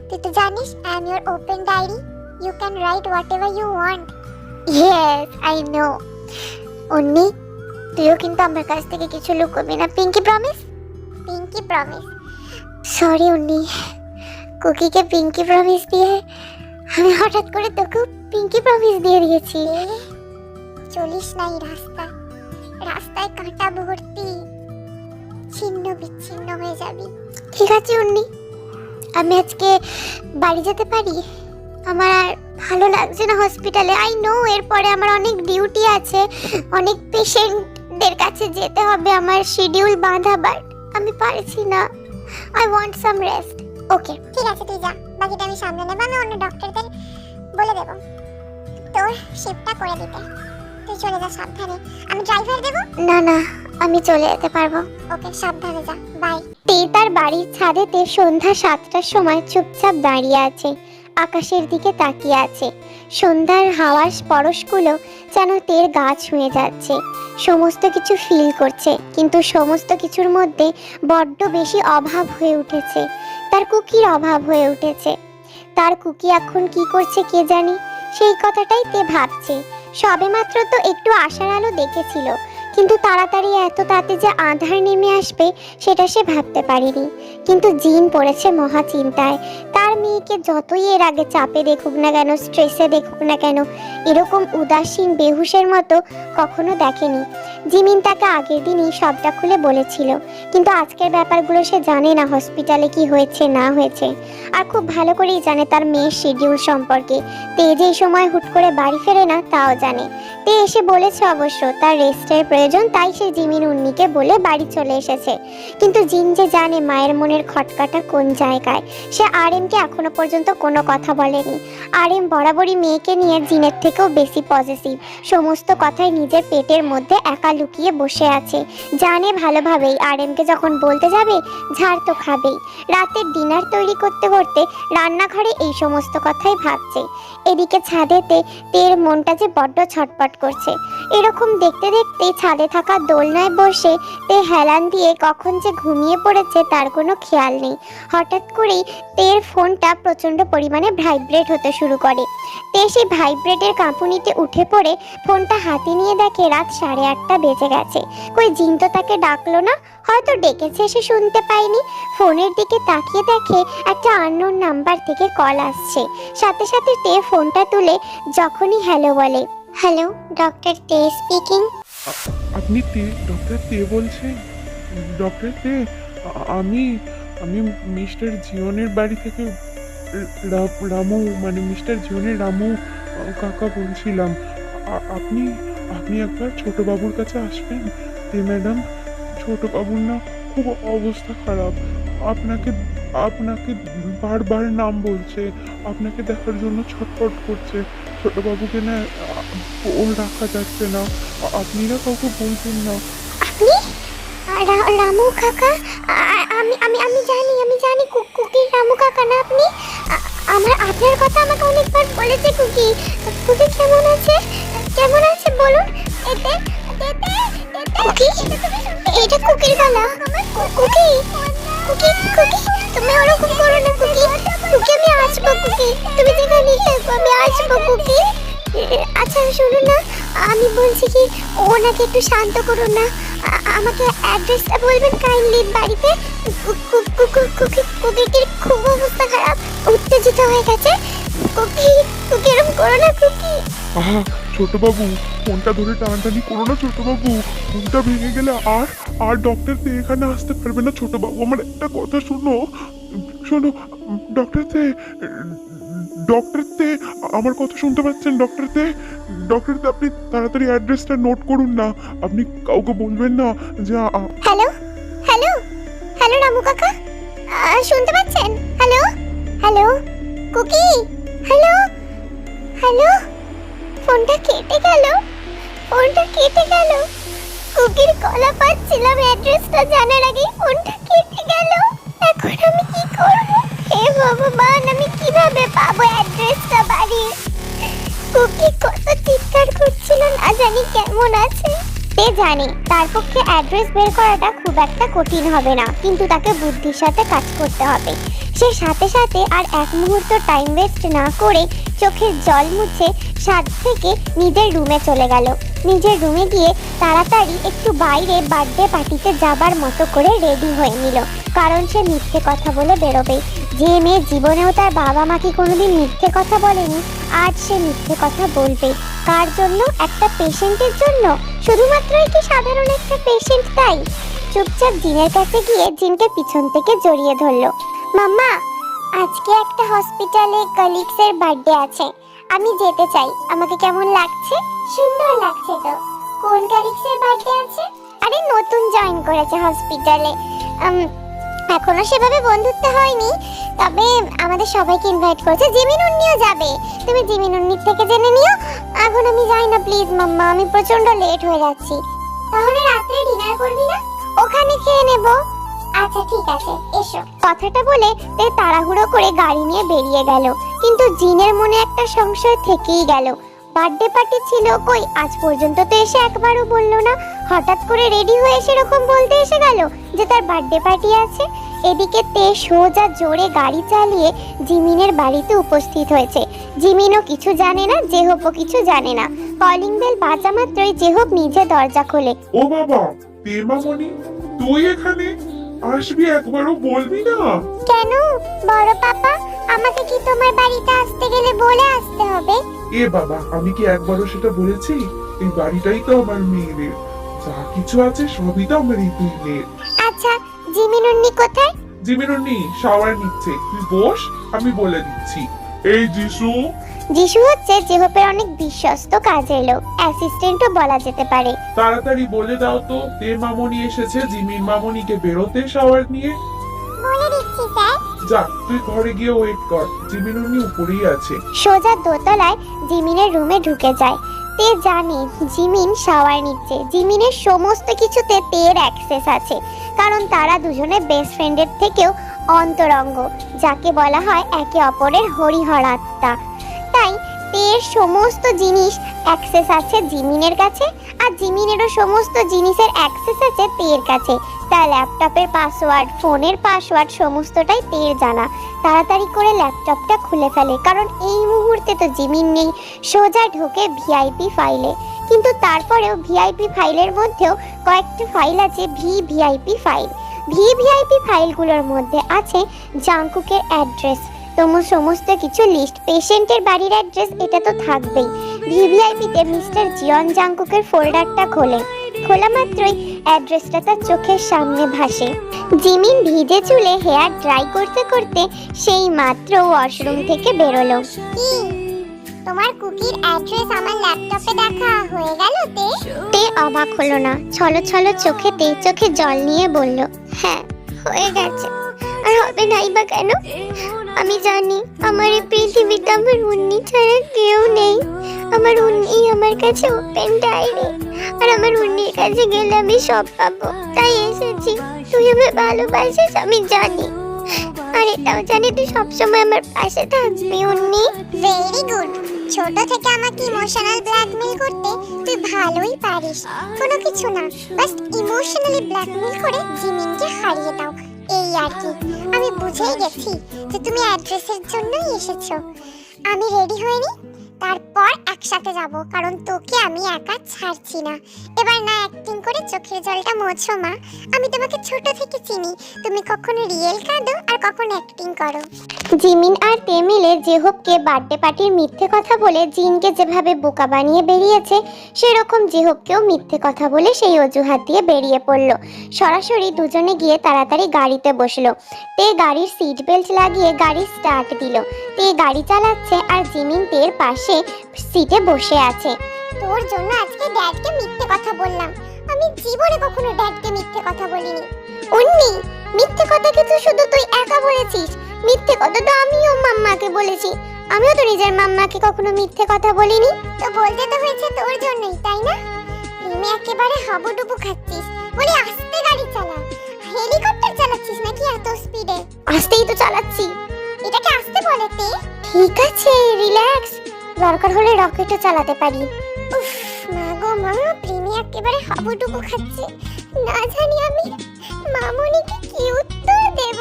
তুই তো জানিস I am your open diary, you can write whatever you want. Yes, I know. Unni, তুইও কিন্তু আমার কাছ থেকে কিছু লুকোবি না, pinky promise? Pinky promise. Sorry Unni, কুকিকে পিঙ্কি প্রমিস দিয়ে আমি হঠাৎ করে তোকে পিঙ্কি প্রমিস দিয়ে দিয়েছি। চলিস না এই রাস্তায়, রাস্তায় কাঁটা ভর্তি, ছিন্ন বিচ্ছিন্ন হয়ে যাবি। ঠিক আছে উন্নি, আমি আজকে বাড়ি যেতে পারি? আমার আর ভালো লাগছে না হসপিটালে। আই নো এরপরে আমার অনেক ডিউটি আছে, অনেক পেশেন্টদের কাছে যেতে হবে, আমার শিডিউল বাঁধা, বাট আমি পারছি না। I want some rest. Okay ঠিক আছে, তুই যা, বাকিটা আমি সামলে নেব। আমি অন্য ডক্টরদের বলে দেব তোর শিফটটা করে দিতে। তুই চলে যা সাবধানে, আমি ড্রাইভার দেব। না না, আমি চলে যেতে পারবো। ওকে, সাবধানে যা, বাই। তে তার বাড়ির ছাদেতে সন্ধ্যা 7টার সময় চুপচাপ দাঁড়িয়ে আছে, আকাশের দিকে তাকিয়ে আছে। সন্ধ্যার হাওয়ার স্পর্শগুলো যেন তের গা ছুঁয়ে যাচ্ছে। সমস্ত কিছু ফিল করছে, কিন্তু সমস্ত কিছুর মধ্যে বড্ড বেশি অভাব হয়ে উঠেছে। তার কুকির অভাব হয়ে উঠেছে। তার কুকি এখন কি করছে কে জানে, সেই কথাটাই তে ভাবছে। সবেমাত্র তো একটু আশার আলো দেখেছিল, কিন্তু তাড়াতাড়ি এত তাতে যে আঁধার নেমে আসবে সেটা সে ভাবতে পারেনি। কিন্তু জিন পড়েছে মহা চিন্তায়। তার মেয়েকে যতই এর আগে চাপে দেখুক না কেন, স্ট্রেসে দেখুক না কেন, এরকম উদাসীন বেহুশের মতো কখনো দেখেনি। জিমিন তাকে আগের দিনই সবটা খুলে বলেছিল, কিন্তু আজকের ব্যাপারগুলো সে জানে না, হসপিটালে কি হয়েছে না হয়েছে। আর খুব ভালো করেই জানে তার মেয়ের শিডিউল সম্পর্কে। তে যেই সময় হুট করে বাড়ি ফেরে না তাও জানে। তে এসে বলেছে অবশ্য তার রেস্টের প্রয়োজন, তাই সে জিমিন উন্নিকে বলে বাড়ি চলে এসেছে। কিন্তু জিন যে জানে মায়ের মনের খটকাটা কোন জায়গায়। সে আরএমকে এখনো পর্যন্ত কোনো কথা বলেনি। আরএম বরাবরই মেয়েকে নিয়ে জিনের থেকেও বেশি পজিটিভ। সমস্ত কথাই নিজের পেটের মধ্যে একা লুকিয়ে বসে আছে। জানে ভালোভাবেই আরএমকে যখন বলতে যাবে ঝাড় তো খাবেই। রাতের ডিনার তৈরি করতে করতে রান্নাঘরে এই সমস্ত কথাই ভাবছে। এদিকে ছাদেতে তের মনটা যে বড্ড ছটপট করছে। এরকম দেখতে দেখতে ছাদে থাকা দোলনায় বসে তে হেলান দিয়ে কখন যে ঘুমিয়ে পড়েছে তার কোনো খেয়াল নেই। হঠাৎ করেই তের ফোনটা প্রচণ্ড পরিমাণে ভাইব্রেট হতে শুরু করে। তে সেই ভাইব্রেটের কাঁপুনিতে উঠে পড়ে ফোনটা হাতে নিয়ে দেখে রাত 8:30 বেজে গেছে। কই জিন তো তাকে ডাকলো না, হয়তো ডেকেছে সে শুনতে পায়নি। ফোনের দিকে তাকিয়ে দেখে একটা আননোন নাম্বার থেকে কল আসছে। সাথে সাথে তে ফোনটা তুলে যখনই হ্যালো বলে, হ্যালো ডক্টর তে স্পিকিং। আপনি ডক্টর তে বলছেন? ডক্টর তে, আমি আমি মিস্টার জিওনের বাড়ি থেকে রামু, মানে মিস্টার জিওনের রামু কাকা বলছিলাম। আপনি আপনি একবার ছোটবাবুর কাছে আসবেন? তে ম্যাডাম, ছোটবাবুর না খুব অবস্থা খারাপ। আপনাকে আপনাকে বারবার নাম বলছে, আপনাকে দেখার জন্য ছটফট করছে। ছোটবাবুকে না ওর রাখা যাচ্ছে না। আপনি না কাউকে বলবেন না। আপনি রামু কাকা? আমি আমি আমি জানি, কুকির রামু কাকা না আপনি? আপনার কথা আমাকে অনেকবার বলেছে কুকি। কুকি কেমন আছে? বলুন। কুকি, এটা কুকির গলা। কুকি কুকি কুকি, তুমি ওরকম করো না কুকি। আমি আসবো কুকি, তুমি যেখানে থাকো আমি আসবো কুকি। আচ্ছা শুনুন না, আমি বলছি কি ওনাকে একটু শান্ত করুন না। আমাকে অ্যাড্রেসটা বলবেন কাইন্ডলি বাড়িতে। কুকির খুব অবস্থা খারাপ, উত্তেজিত হয়ে গেছে। কুকি এরকম করো না কুকি। আহা ছোটবাবু, ফোনটা ধরে টানাটানি করো না ছোটবাবু। ফোনটা ভেঙে গেলে আর ডক্টর তে এখানে আসতে পারবে না। ছোটবাবু আমার একটা কথা শোনো। ডক্টর তে, আমার কথা শুনতে পাচ্ছেন? ডক্টর তে আপনি তাড়াতাড়ি অ্যাড্রেসটা নোট করুন না। আপনি কাউকে বলবেন না যে হ্যালো হ্যালো হ্যালো রামু কাকা, শুনতে পাচ্ছেন? Hello hello Cookie, hello hello. ফোনটা কেটে গেল। কুকির গলা পাচ্ছিলাম, অ্যাড্রেসটা জানার আগেই ফোনটা কেটে গেল। এখন আমি কি করব? হে ভগবান, আমি কিভাবে পাবো অ্যাড্রেসটা বাড়ির? কুকি কত চিৎকার করছিল, না জানি কেমন আছে। সে জানে তার পক্ষে অ্যাড্রেস বের করাটা খুব একটা কঠিন হবে না, কিন্তু তাকে বুদ্ধির সাথে কাজ করতে হবে। সে সাথে সাথে আর এক মুহূর্ত টাইম ওয়েস্ট না করে চোখের জল মুছে ছাদ থেকে নিজের রুমে চলে গেল। নিজের রুমে গিয়ে তাড়াতাড়ি একটু বাইরে বার্থডে পার্টিতে যাবার মতো করে রেডি হয়ে নিল, কারণ সে মিথ্যে কথা বলে বেরোবে। যে মেয়ে জীবনেও তার বাবা মাকে কোনোদিন মিথ্যে কথা বলেনি, আজ সে মিথ্যে কথা বলবে। কার জন্য? একটা পেশেন্টের জন্য। শুধুমাত্রই কি সাধারণ একটা পেশেন্ট তাই? চুপচাপ জিনের কাছে গিয়ে জিনকে পিছন থেকে জড়িয়ে ধরলো। মাম্মা, আজকে একটা হসপিটালে কলিগসের বার্থডে আছে, আমি যেতে চাই। আমাকে কেমন লাগছে? সুন্দর লাগছে তো। কোন কলিগসের বার্থডে আছে? আরে নতুন জয়েন করেছে হসপিটালে। এখনো সেভাবে বন্ধুত্ব হয়নি, তবে আমাদের সবাইকে ইনভাইট করেছে। জিমিনুন্নিও যাবে, তুমি জিমিনুন্নির থেকে জেনে নিও। এখন আমি যাই না প্লিজ মাম্মা, আমি প্রচন্ড লেট হয়ে যাচ্ছি। তাহলে রাতে ডিনার করবি না? ওখানে খেয়ে নেব। আচ্ছা ঠিক আছে, এসো। কথাটা বলে তে তাড়াহুড়ো করে গাড়ি নিয়ে বেরিয়ে গেল, কিন্তু জিনের মনে একটা সংশয় থেকেই গেল। বার্থডে পার্টি ছিল, কই আজ পর্যন্ত তো এসে একবারও বললো না। হঠাৎ করে রেডি হয়ে সেরকম বলতে এসে গেল যে তার বার্থডে পার্টি আছে। এদিকে তে সোজা জোরে গাড়ি চালিয়ে জিমিনের বাড়িতে উপস্থিত হয়েছে। জিমিনও কিছু জানে না, জেহবও কিছু জানে না। কলিং বেল বাজা মাত্রই জেহব নিজে দরজা খোলে। ও বাবা, তে মামনি তুই এখানে? আসবি, একবারও বলবি না? কেন বড় পাপা, আমাকে কি তোমার বাড়িতে আসতে গেলে বলে আসতে হবে? এ বাবা, আমি কি একবারও সেটা বলেছি? এই বাড়িটাই তো আমার মেয়েদের, যা কিছু আছে সবই তো আমার এই দুই মেয়ের। আচ্ছা, জিমিনুন্নি কোথায়? জিমিনুন্নি শাওয়ার নিচ্ছে, তুই বস, আমি বলে দিচ্ছি। এই যিশু। যিশু হচ্ছে জেহবের অনেক বিশ্বস্ত কাজের লোক, অ্যাসিস্ট্যান্টও বলা যেতে পারে। তাড়াতাড়ি বলে দাও তো, তে মামনি এসেছে জিমিন মামনিকে বেরোতে শাওয়ার নিয়ে। বলে দিচ্ছি স্যার। যা, তুই ঘরে গিয়ে ওয়েট কর, জিমিনুন্নি উপরেই আছে। সোজা দোতলায় জিমিনের রুমে ঢুকে যায়। তে জানে জিমিন শাওয়ার নিচ্ছে। জিমিনের সমস্ত কিছুতে তের অ্যাক্সেস আছে, কারণ তারা দুজনে বেস্ট ফ্রেন্ডের থেকেও অন্তরঙ্গ, যাকে বলা হয় একে অপরের হরিহরাত্মা। তাই তের সমস্ত জিনিস অ্যাক্সেস আছে জিমিনের কাছে, আর জিমিনেরও সমস্ত জিনিসের অ্যাক্সেস আছে তের কাছে। তার ল্যাপটপের পাসওয়ার্ড, ফোনের পাসওয়ার্ড সমস্তটাই তের জানা। তাড়াতাড়ি করে ল্যাপটপটা খুলে ফেলে, কারণ এই মুহূর্তে তো জিমিন নেই, সোজা ঢোকে ভিআইপি ফাইলে। কিন্তু তারপরেও ভিআইপি ফাইলের মধ্যেও কয়েকটা ফাইল আছে ভিভিআইপি ফাইল। ভিভিআইপি ফাইলগুলোর মধ্যে আছে জাংকুকের অ্যাড্রেস, সমস্ত কিছু লিস্ট, পেশেন্টের বাড়ির অ্যাড্রেস, এটা তো থাকবেই। ভিভিআইপিতে মিস্টার জিয়ন জাংকুকের ফোল্ডারটা খোলা মাত্রই অ্যাড্রেসটা তার চোখের সামনে ভাসে। জিমিন ভিজে চুলে হেয়ার ড্রাই করতে করতে সেই মাত্র ওয়াশরুম থেকে বেরোলো। কি তোমার কুকির অ্যাড্রেস আমার ল্যাপটপে দেখা হয়ে গেল তে? তে অবাক হলো না, ছলো চোখে জল নিয়ে বলল, হ্যাঁ হয়ে গেছে, আর হবে নাই বা কেন? আমি জানি আমার এই পৃথিবীতে আমার উন্নি ছাড়া কেউ নেই। আমার উন্নি আমার কাছে ওপেন ডায়েরি, আর আমার উন্নির কাছে গেলে আমি সব পাবো। তাই এসেছি, তুই আমায় ভালোবাসিস আমি জানি, আর এটাও জানি তুই সবসময় আমার পাশে থাকবি উন্নি। Very good. ছোট থেকে আমাকে ইমোশনাল ব্ল্যাকমেল করতে তুই ভালোই পারিস। কোনো কিছু না, বাস ইমোশনালি ব্ল্যাকমেল করে জিমিনকে হারিয়ে দাও, এই আর কি। আমি বুঝেই গেছি যে তুমি অ্যাড্রেসের জন্যই এসেছো। আমি রেডি হয়ে নি, তারপর একসাথে যাব, কারণ তোকে আমি একা ছাড়ছি না। এবার না অ্যাক্টিং করে চোখের জলটা মোছো মা। আমি তোমাকে ছোট থেকে চিনি, তুমি কখনো রিয়েল কাঁদো আর কখনো অ্যাক্টিং করো। জিমিন আর তে মিলে জেহবকে বার্থডে পার্টির মিথ্যে কথা বলে জিনকে যেভাবে বোকা বানিয়ে বেরিয়েছে, সেরকম জেহবকেও মিথ্যে কথা বলে সেই অজুহাত দিয়ে বেরিয়ে পড়ল। সরাসরি দুজনে গিয়ে তাড়াতাড়ি গাড়িতে বসলো। তে গাড়ির সিট বেল্ট লাগিয়ে গাড়ি স্টার্ট দিল। তে গাড়ি চালাচ্ছে আর জিমিন তের পাশে সিটে বসে আছে। তোর জন্য আজকে ড্যাডকে মিথ্যে কথা বললাম। আমি জীবনে কখনো ড্যাডকে মিথ্যে কথা বলিনি। উন্নি, মিথ্যে কথা কিন্তু শুধু তুই একা বলেছিস, মিথ্যে কথা তো আমিও মাম্মাকে বলেছি। আমিও তো নিজের মাম্মাকে কখনো মিথ্যে কথা বলিনি। তো বলতে তো হয়েছে তোর জন্যই, তাই না? প্রেমে একেবারে হাবুডুবু খাচ্ছিস বলে আস্তে গাড়ি চালা। হেলিকপ্টার চালাচ্ছিস নাকি এত স্পিডে? আস্তেই তো চালাচ্ছি। এটাকে আস্তে বলে তে? ঠিক আছে, রিল্যাক্স, দরকার হলে রকেটও চালাতে পারি। উফ মা গো মা, প্রেমে একেবারে হাবুডুবু খাচ্ছে। না জানি আমি মামনিকে কি উত্তর দেব।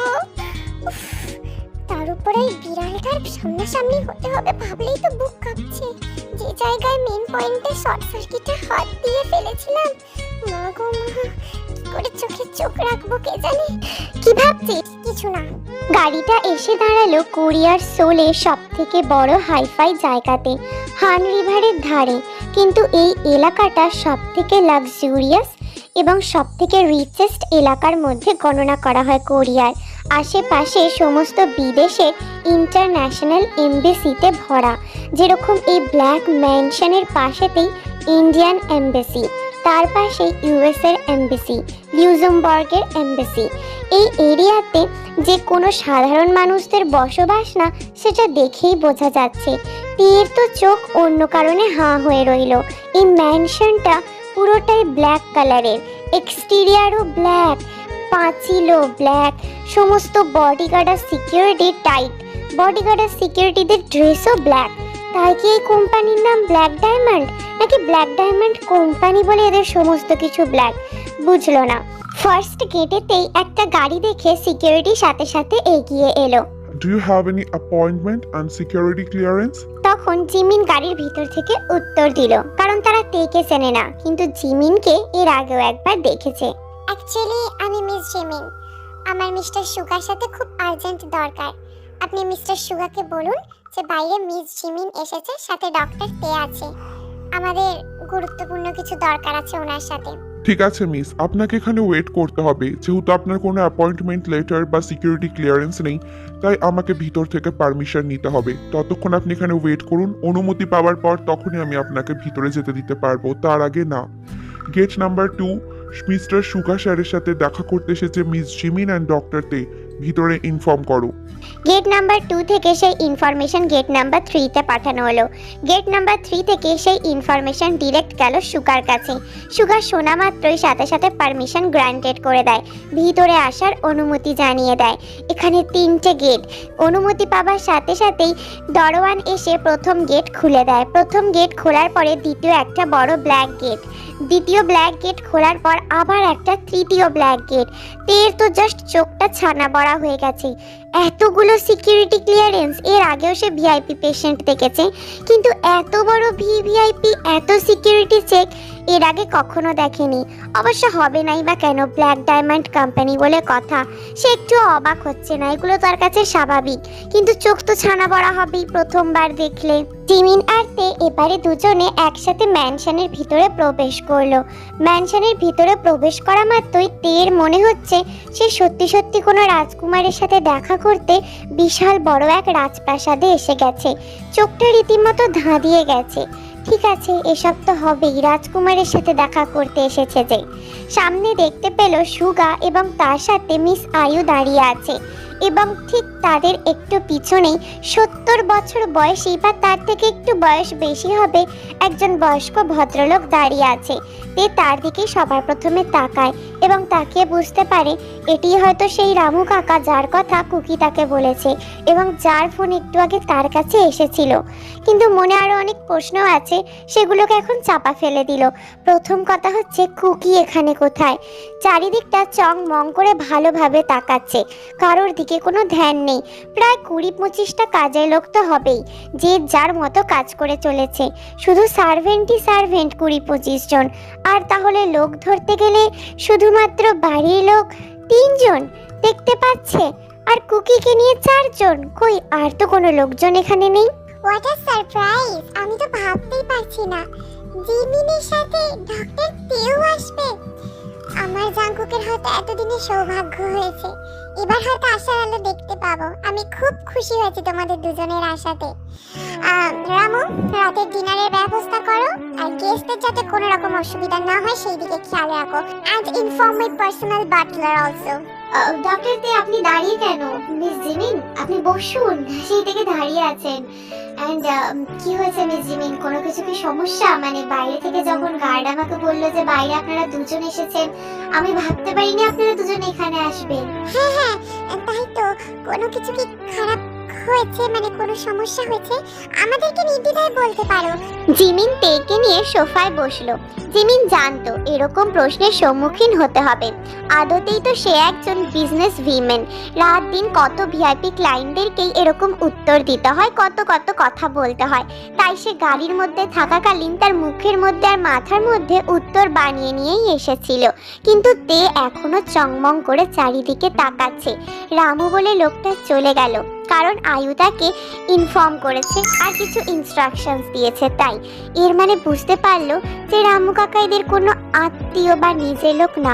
উফ, তার উপরে এই বিড়ালটার সামনাসামনি হতে হবে ভাবলেই তো বুক কাঁপছে। যে জায়গায় মেন পয়েন্টে শর্ট সার্কিটে হাত দিয়ে ফেলেছিলাম। মা গো মা, কি করে চোখে চোখ রাখবো কে জানে। কি ভাবছিস? কিছু না। গাড়িটা এসে দাঁড়ালো কোরিয়ার সোলে সব থেকে বড় হাইফাই জায়গাতে, হান রিভারের ধারে। কিন্তু এই এলাকাটা সব থেকে লাক্সুরিয়াস এবং সব থেকে রিচেস্ট এলাকার মধ্যে গণনা করা হয় কোরিয়ার। আশেপাশে সমস্ত বিদেশের ইন্টারন্যাশনাল এমবেসিতে ভরা। যেরকম এই ব্ল্যাক ম্যানশনের পাশেতেই ইন্ডিয়ান এমবেসি, তার পাশে ইউএসের এমবেসি, লিউজেমবার্গের এমবেসি। এই এরিয়াতে যে কোনো সাধারণ মানুষদের বসবাস না, সেটা দেখেই বোঝা যাচ্ছে। তীর তো চোখ অন্য কারণে হাঁ হয়ে রইল। এই ম্যানশনটা পুরোটাই ব্ল্যাক কালারের, এক্সটেরিয়ারও ব্ল্যাক, পাঁচিলও ব্ল্যাক, সমস্ত বডিগার্ড আর সিকিউরিটি টাইট, বডিগার্ড আর সিকিউরিটিদের ড্রেসও ব্ল্যাক। তাই কি এই কোম্পানির নাম ব্ল্যাক ডায়মন্ড, নাকি ব্ল্যাক ডায়মন্ড কোম্পানি বলে এদের সমস্ত কিছু ব্ল্যাক? বুঝলো না। ফার্স্ট গেটেতেই একটা গাড়ি দেখে সিকিউরিটি সাথে সাথে এগিয়ে এলো। Do you have any appointment and security clearance? তখন জিমিন গাড়ির ভিতর থেকে উত্তর দিল, কারণ তারা তেকে চেনে না, কিন্তু জিমিনকে এর আগেও একবার দেখেছে। অ্যাকচুয়ালি আমি মিস জিমিন। আমার মিস্টার সুগার সাথে খুব আর্জেন্ট দরকার। আপনি মিস্টার সুগাকে বলুন যে বাইরে মিস জিমিন এসেছে, সাথে ডক্টর তে আছে। আমাদের গুরুত্বপূর্ণ কিছু দরকার আছে ওনার সাথে। ঠিক আছে মিস, আপনাকে এখানে ওয়েট করতে হবে। যেহেতু আপনার কোনো অ্যাপয়েন্টমেন্ট লেটার বা সিকিউরিটি ক্লিয়ারেন্স নেই, তাই আমাকে ভিতর থেকে পারমিশন নিতে হবে। ততক্ষণ আপনি এখানে ওয়েট করুন। অনুমতি পাওয়ার পর তখনই আমি আপনাকে ভিতরে যেতে দিতে পারবো, তার আগে না। গেট নাম্বার 2 মিস্টার সুগা স্যারের সাথে দেখা করতে এসেছে মিস জিমিন অ্যান্ড ডক্টর তে, ভিতরে ইনফর্ম করো। গেট নাম্বার 2 থেকে সেই ইনফরমেশন গেট নাম্বার 3 তে পাঠানো হলো। গেট নাম্বার 3 থেকে সেই ইনফরমেশন ডিরেক্ট গেল সুগার কাছে। সুগার শোনা মাত্রই সাথে সাথে পারমিশন গ্রান্টেড করে দেয়, ভিতরে আসার অনুমতি জানিয়ে দেয়। এখানে 3টে গেট। অনুমতি পাবার সাথে সাথেই দরওয়ান এসে প্রথম গেট খুলে দেয়। প্রথম গেট খোলার পরে দ্বিতীয় একটা বড় ব্ল্যাক গেট, দ্বিতীয় ব্ল্যাক গেট খোলার পর আবার একটা তৃতীয় ব্ল্যাক গেট। তের তো জাস্ট চোখটা ছানা বড়া হয়ে গেছে। এতগুলো সিকিউরিটি ক্লিয়ারেন্স, এর আগেও সে ভিআইপি পেশেন্ট দেখেছে, কিন্তু এত বড় ভিভিআইপি, এত সিকিউরিটি চেক এর আগে কখনো দেখেনি। অবশ্য হবে নাই বা কেন, ব্ল্যাক ডায়মন্ড কোম্পানি বলে কথা। সে একটু অবাক হচ্ছে না, এগুলো তার কাছে স্বাভাবিক, কিন্তু চোখ তো ছানা বড়া হবেই প্রথমবার দেখলে। জিমিন আর তে এবারে দুজনে একসাথে ম্যানশনের ভিতরে প্রবেশ করলো। ম্যানশনের ভিতরে প্রবেশ করা মাত্রই তের মনে হচ্ছে সে সত্যি সত্যি কোনো রাজকুমারের সাথে দেখা করতে বিশাল বড় এক রাজপ্রাসাদে এসে গেছে। চোখটা রীতিমতো ধাঁধিয়ে গেছে। ঠিক আছে, এসব তো হবেই, রাজকুমারের সাথে দেখা করতে এসেছে যে। সামনে দেখতে পেল সুগা এবং তার সাথে মিস আয়ু দাঁড়িয়ে আছে, এবং ঠিক তাদের একটু পিছনেই 70 বছর বয়সী বা তার থেকে একটু বয়স বেশি হবে একজন বয়স্ক ভদ্রলোক দাঁড়িয়ে আছে। তে তার দিকে সবার প্রথমে তাকায় এবং তাকিয়ে বুঝতে পারে এটি হয়তো সেই রামু কাকা যার কথা কুকি তাকে বলেছে এবং যার ফোন একটু আগে তার কাছে এসেছিল। কিন্তু মনে আরো অনেক প্রশ্ন আছে, সেগুলোকে এখন চাপা ফেলে দিল। প্রথম কথা হচ্ছে, কুকি এখানে কোথায়? চারিদিকটা চং মং করে ভালোভাবে তাকাচ্ছে, কারোর দিকে কোনো ধ্যান নেই। প্রায় 20-25টা কাজের লোক তো হবেই, যে যার মতো কাজ করে চলেছে। শুধু সার্ভেন্টই সার্ভেন্ট 20-25 জন, আর তাহলে লোক ধরতে গেলে শুধুমাত্র বাড়ির লোক 3 জন দেখতে পাচ্ছে, আর কুকিকে নিয়ে 4 জন। কই, আর তো কোনো লোকজন এখানে নেই। What a surprise! আমি তো ভাবতেই পারছি না জিমিনের সাথে ডক্টর তেও আসবে। আমার জাঙ্কুকের হয়তো এতদিনে সৌভাগ্য হয়েছে, এবার হয়তো আশার আলো দেখতে পাবো। আমি খুব খুশি হয়েছি তোমাদের দুজনের আশাতে। রামু, রাতের ডিনারের ব্যবস্থা করো, আর গেস্টদের যাতে কোনো রকম অসুবিধা না হয় সেই দিকে খেয়াল রাখো। And inform my personal butler also. Doctor তে, আপনি দাঁড়িয়ে কেন? মিস জিমিন, আপনি বসুন, সেই থেকে দাঁড়িয়ে আছেন। এন্ড কি হয়েছে মিস জিমিন, কোনো কিছু কি সমস্যা? মানে বাইরে থেকে যখন গার্ড আমাকে বললো যে বাইরে আপনারা দুজন এসেছেন, আমি ভাবতে পারিনি আপনারা দুজন এখানে আসবেন। হ্যাঁ হ্যাঁ, তাই তো। কোনো কিছু কি খারাপ হয়েছে, মানে কোনো সমস্যা হয়েছে, আমাদেরকে নির্দ্বিধায় বলতে পারো। জিমিন তেকে নিয়ে সোফায় বসলো। জিমিন জানতো এরকম প্রশ্নের সম্মুখীন হতে হবে। আদতেই তো সে একজন বিজনেস উইমেন, রাত দিন কত ভিআইপি ক্লায়েন্টদেরকেই এরকম উত্তর দিতে হয়, কত কত কথা বলতে হয়। তাই সে গাড়ির মধ্যে থাকাকালীন তার মুখের মধ্যে আর মাথার মধ্যে উত্তর বানিয়ে নিয়েই এসেছিল। কিন্তু তে এখনো চংমং করে চারিদিকে তাকাচ্ছে। রামু বলে লোকটা চলে গেল, কারণ আয়ু তাকে ইনফর্ম করেছে আর কিছু ইনস্ট্রাকশনস দিয়েছে। তাই এর মানে বুঝতে পারলো যে রামু কাকা এদের কোনো আত্মীয় বা নিজের লোক না।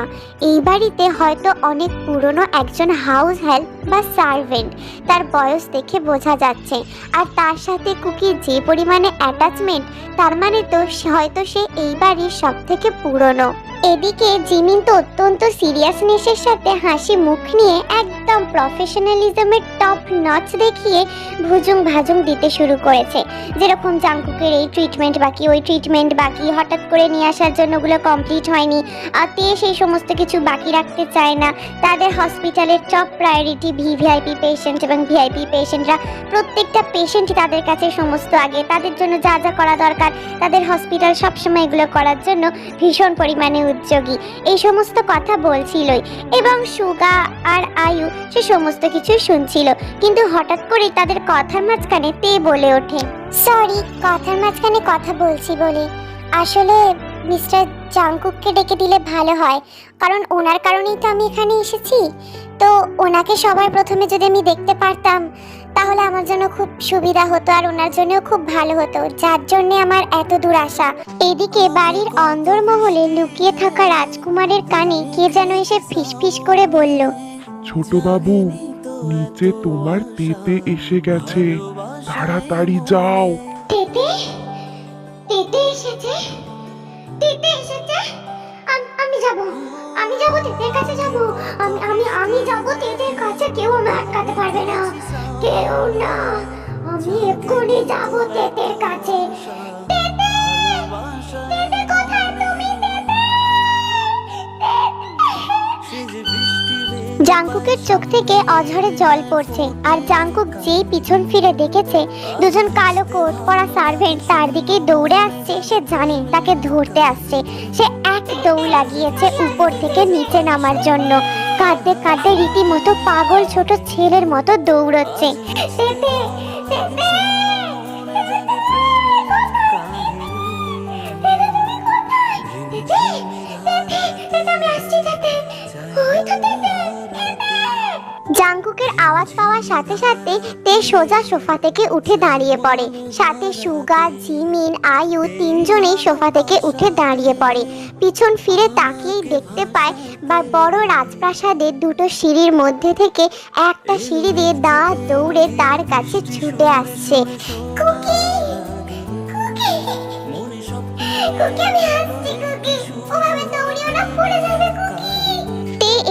এই বাড়িতে হয়তো অনেক পুরনো একজন হাউস হেল্প বা সার্ভেন্ট, তার বয়স দেখে বোঝা যাচ্ছে। আর তার সাথে কুকির যে পরিমাণে অ্যাটাচমেন্ট, তার মানে তো হয়তো সে এই বাড়ির সব থেকে পুরনো। এদিকে জিমিন তো অত্যন্ত সিরিয়াসনেসের সাথে হাসি মুখ নিয়ে একদম প্রফেশনালিজমের টপ নচ দেখিয়ে ভুজুং ভাজুং দিতে শুরু করেছে। যেরকম জাংকুকের এই ট্রিটমেন্ট বাকি, ওই ট্রিটমেন্ট বাকি, হঠাৎ করে নিয়ে আসার জন্য ওগুলো কমপ্লিট হয়নি, আর তে সেই সমস্ত কিছু বাকি রাখতে চায় না। তাদের হসপিটালের টপ প্রায়োরিটি ভিভিআইপি পেশেন্ট, এবং ভিআইপি পেশেন্টরা প্রত্যেকটা পেশেন্ট তাদের কাছে সমস্ত আগে। তাদের জন্য যা যা করা দরকার, তাদের হসপিটাল সবসময় এগুলো করার জন্য ভীষণ পরিমাণে উদ্যোগী। এই সমস্ত কথা বলছিলই, এবং সুগা আর আয়ু সে সমস্ত কিছু শুনছিল। কিন্তু হঠাৎ করে তাদের কথার মাঝখানে তে বলে ওঠে, সরি, কথার মাঝখানে কথা বলছি বলে। আসলে মিস্টার জাংকুককে ডেকে দিলে ভালো হয়, কারণ ওনার কারণেই তো আমি এখানে এসেছি। তো ওনাকে সবার প্রথমে যদি আমি দেখতে পারতাম তাহলে আমার জন্য খুব সুবিধা হতো, আর ওনার জন্যও খুব ভালো হতো, যার জন্য আমার এত দূর আসা। এদিকে বাড়ির অন্দরমহলে লুকিয়ে থাকা রাজকুমারের কানে কে যেন এসে ফিসফিস করে বলল, ছোট বাবু, নিচে তোমার তেতে এসে গেছে, তাড়াতাড়ি যাও। তেতে? তেতে এসেছে? তেতে এসেছে? আমি যাব। তেতের কাছে যাব। আমি আমি আমি যাব তেতের কাছে, কেউ আমাকে আটকাতে পারবে না, কেউ না। আমি এক্ষুনি যাব তেতের কাছে। তেতে, তেতে কোথায় তুমি? জাংকুকের চোখ থেকে অঝরে জল পড়ছে, আর জাংকুক যেই পিছন ফিরে দেখেছে দুজন কালো কোট পরা সার্ভেন্ট তার দিকেই দৌড়ে আসছে, সে জানে তাকে ধরতে আসছে। সে এক দৌড় লাগিয়েছে উপর থেকে নিচে নামার জন্য, কাঁদতে কাঁদতে রীতিমতো পাগল ছোট ছেলের মতো দৌড়চ্ছে। তেতে, তেতে, জাংকুকের আওয়াজ পাওয়ার সাথে সাথে তে সোজা সোফা থেকে উঠে দাঁড়িয়ে পড়ে। সাথে সুগা, জিমিন, আয়ু তিনজনেই সোফা থেকে উঠে দাঁড়িয়ে পড়ে। পিছন ফিরে তাকিয়েই দেখতে পায় বা বড় রাজপ্রাসাদের দুটো সিঁড়ির মধ্যে থেকে একটা সিঁড়ি দিয়ে দৌড়ে তার কাছে ছুটে আসছে। কুকি, কুকি, কুকি, আমি আসছি কুকি, ওভাবে দৌড়িও না, পড়ে যাবে কুকি।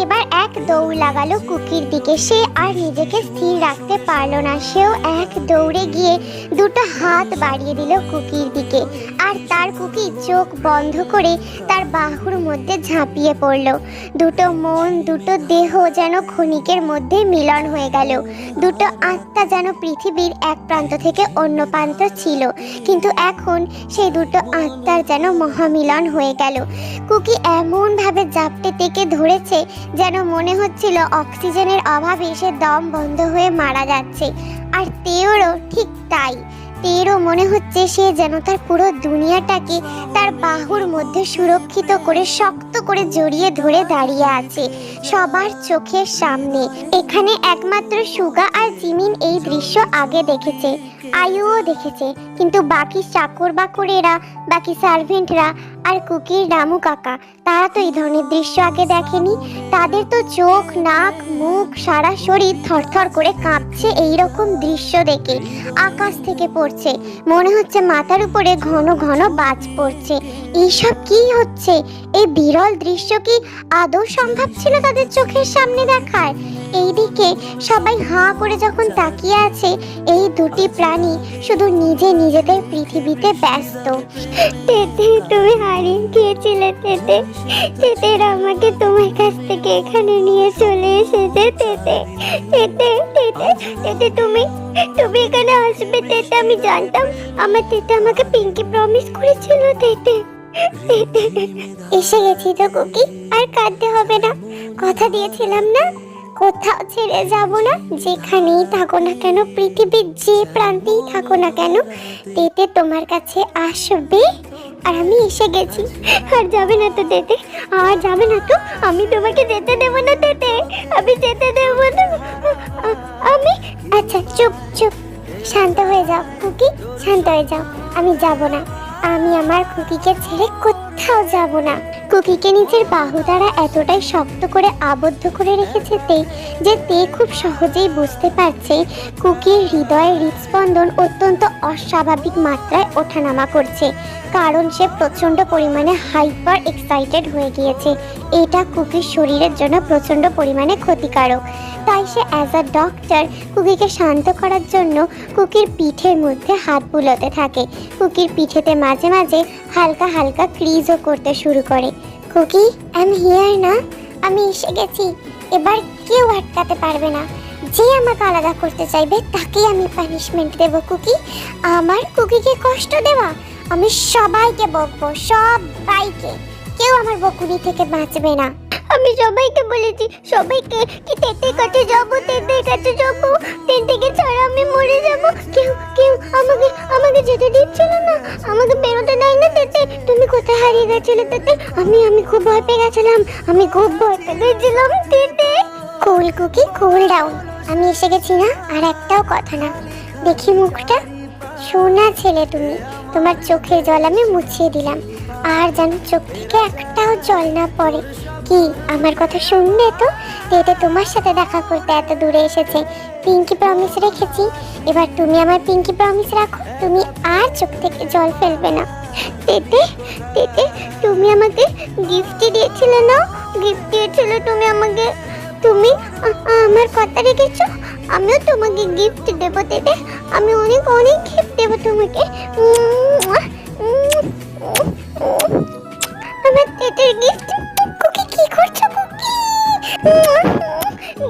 এবার এক দৌড় লাগালো কুকির দিকে। সে আর নিজেকে স্থির রাখতে পারলো না, সেও এক দৌড়ে গিয়ে দুটো হাত বাড়িয়ে দিল কুকির দিকে, আর তার কুকি চোখ বন্ধ করে তার বাহুর মধ্যে ঝাঁপিয়ে পড়লো। দুটো মন, দুটো দেহ যেন ক্ষণিকের মধ্যে মিলন হয়ে গেল। দুটো আত্মা যেন পৃথিবীর এক প্রান্ত থেকে অন্য প্রান্ত ছিল, কিন্তু এখন সেই দুটো আত্মার যেন মহামিলন হয়ে গেল। কুকি এমন ভাবে জাপটে থেকে ধরেছে যেন মনে হচ্ছিল অক্সিজেনের অভাবে সে দম বন্ধ হয়ে মারা যাচ্ছে। আর তেরও ঠিক তাই। তেরও মনে হচ্ছে সে যেন তার পুরো দুনিয়াটাকে তার বাহুর মধ্যে সুরক্ষিত করে শক্ত করে জড়িয়ে ধরে দাঁড়িয়ে আছে সবার চোখের সামনে। এখানে একমাত্র সুগা আর জিমিন এই দৃশ্য আগে দেখেছে, আয়ুও দেখেছে, কিন্তু বাকি চাকর বাকরেরা, বাকি সার্ভেন্টরা আর কুকির রামু কাকা তারা তো এই ধরনের দৃশ্য আগে দেখেনি। তাদের তো চোখ, নাক, মুখ, সারা শরীর থরথর করে কাঁপছে এই রকম দৃশ্য দেখে। আকাশ থেকে পড়ছে, মনে হচ্ছে মাথার উপরে ঘন ঘন বাজ পড়ছে। এইসব কি হচ্ছে? এই বিরল দৃশ্য কি আদৌ সম্ভব ছিল তাদের চোখের সামনে দেখার? এইদিকে সবাই হাঁ করে যখন তাকিয়ে আছে, এই দুটি প্রাণী শুধু নিজেদের পৃথিবীতে ব্যস্ত। তেতে, তুমি হারিয়ে গিয়েছিলে তেতে, তেতের আমাকে তোমার কাছ থেকে এখানে নিয়ে চলে এসেছে তেতে, তেতে, তেতে, তেতে, তুমি এখানে আসবে তেতে, আমি জানতাম। আমার তেতে আমাকে পিঙ্কি প্রমিস করেছিল তেতে। এসে গেছি তো কুকি, আর কাঁদতে হবে না, কথা দিয়েছিলাম না, কোথাও ছেড়ে যাব না। যেখানেই থাকো না কেন, পৃথিবীর যে প্রান্তেই থাকো না কেন, তেতে তোমার কাছে আসবে। আর আমি এসে গেছি। আর যাবে না তো তেতে, আর যাবে না তো? আমি তোমাকে যেতে দেবো না তেতে, আমি যেতে দেবো না আমি। আচ্ছা চুপ চুপ, শান্ত হয়ে যাও কুকি, শান্ত হয়ে যাও। আমি যাব না, আমি আমার কুকিকে ছেড়ে কোথাও যাব না। কুকিকে নিজের বাহু দ্বারা এতটাই শক্ত করে আবদ্ধ করে রেখেছে যে তে খুব সহজেই বুঝতে পারছে কুকির হৃদয়ের হৃদস্পন্দন অত্যন্ত অস্বাভাবিক মাত্রায় ওঠানামা করছে, কারণ সে প্রচণ্ড পরিমাণে হাইপার এক্সাইটেড হয়ে গিয়েছে। এটা কুকির শরীরের জন্য প্রচণ্ড পরিমাণে ক্ষতিকারক। তাই সে অ্যাজ আ ডক্টর কুকিকে শান্ত করার জন্য কুকির পিঠের মধ্যে হাত বুলোতে থাকে। কুকির পিঠেতে মাঝে মাঝে হালকা হালকা ক্রিজও করতে শুরু করে। কুকি, আই এম হিয়ার না, আমি এসে গেছি। এবার কেউ আটকাতে পারবে না। যে আমাকে আলাদা করতে চাইবে তাকেই আমি পানিশমেন্ট দেব কুকি। আমার কুকিকে কষ্ট দেওয়া, আমি সবাইকে বকবো, সবাইকে। কেউ আমার বকুনি থেকে বাঁচবে না। আমি সবাইকে বলেছি, সবাইকে, কি তেতের কাছে যাবো, তেতের কাছে যাবো, তেতেকে ছাড়া আমি মরে যাবো। কেউ আমাকে যেতে দিচ্ছিল না, আমাকে বেরোতে দেয় না। তেতে, তুমি কোথায় হারিয়ে গেছিলে তেতে? আমি খুব ভয় পেয়ে গেছিলাম, আমি খুব ভয় পেয়ে গেছিলাম তেতে। কুল কুকি, কুল ডাউন, আমি এসে গেছি না। আর একটাও কথা না, দেখি মুখটা। সোনা ছেলে তুমি, তোমার চোখের জল আমি মুছিয়ে দিলাম, আর যেন চোখ থেকে একটাও জল না পড়ে। কি আমার কথা শুনবে তো? তেতে তোমার সাথে দেখা করতে এত দূরে এসেছে, পিঙ্কি প্রমিস রেখেছি। এবার তুমি আমার পিঙ্কি প্রমিস রাখো, তুমি আর চোখ থেকে জল ফেলবে না। তেতে, তেতে, তুমি আমাকে গিফট দিয়েছিলে না, গিফট দিয়েছিলে তুমি আমাকে, তুমি আমার কথা রেখেছো। আমিও তোমাকে গিফট দেবো দিদি, আমি অনেক অনেক গিফট দেবো তোমাকে। আমার দিদির গিফট। কুকি কি করছো কুকি?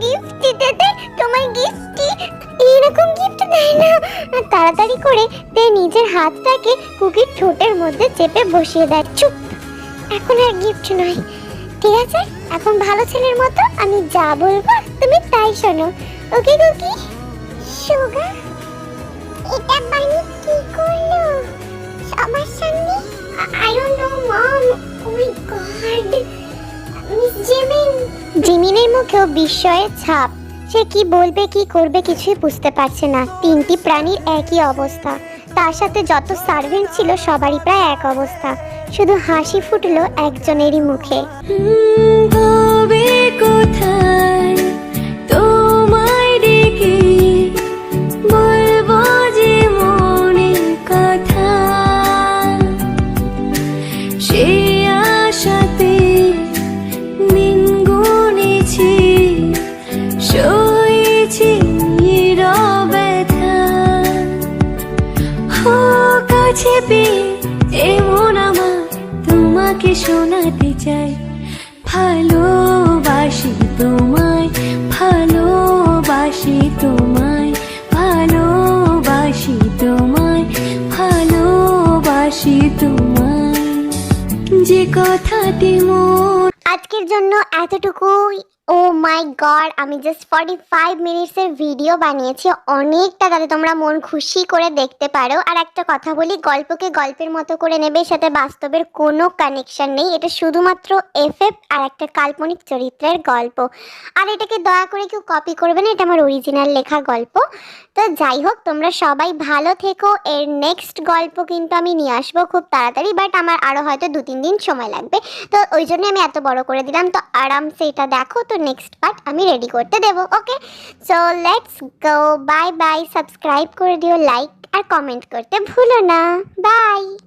গিফট দিতে দে, তোমার গিফট এরকম গিফট দেয় না। তাড়াতাড়ি করে তে নিজের হাতটাকে কুকির ঠোঁটের মধ্যে চেপে বসিয়ে দেয়। চুপ, এখন আর গিফট নয়, ঠিক আছে? এখন ভালো ছেলের মতো আমি যা বলবো তুমি তাই শোনো, ওকে কুকি? সুগা, এটা বানি কি করলো সবার সামনে? I don't know mom, oh my god. Miss Jimin. জিমিনের মুখেও বিস্ময়ের ছাপ। সে কি বলবে কি করবে কিছুই বুঝতে পারছে না। তিনটি প্রাণীর একই অবস্থা, তার সাথে যত সার্ভেন্ট ছিল সবারই প্রায় এক অবস্থা, শুধু হাসি ফুটলো একজনেরই মুখে। কবে কোথায় তোমায় ডেকে বলবো যে মনের কথা, সে আশাতে দিন গুনেছি, সয়েছি নীরবতা। ও কাছে পেয়ে এমন আমার তোমাকে শোনাতে চাই, ভালোবাসি তোমায়, ভালোবাসি তোমায়, ভালোবাসি তোমায়, ভালোবাসি তোমায়, যে কথাটি মন। আজকের জন্য এতটুকুই। ও মাই গড, আমি জাস্ট 45 মিনিটসের ভিডিও বানিয়েছি, অনেকটা, যাতে তোমরা মন খুশি করে দেখতে পারো। আর একটা কথা বলি, গল্পকে গল্পের মতো করে নেবে, সাথে বাস্তবের কোনো কানেকশন নেই। এটা শুধুমাত্র এফএফ আর একটা কাল্পনিক চরিত্রের গল্প। আর এটাকে দয়া করে কেউ কপি করবে না, এটা আমার অরিজিনাল লেখা গল্প। তো যাই হোক, তোমরা সবাই ভালো থেকো। এর নেক্সট গল্প কিন্তু আমি নিয়ে আসবো খুব তাড়াতাড়ি, বাট আমার আরও হয়তো 2-3 দিন সময় লাগবে। তো ওই জন্য আমি এত বড় করে দিলাম। তো আরামসে এটা দেখো, তো নেক্সট পার্ট আমি রেডি করতে দেবো। Okay, so let's go, bye bye. Subscribe করে দিও, লাইক আর কমেন্ট করতে ভুলো না। বাই।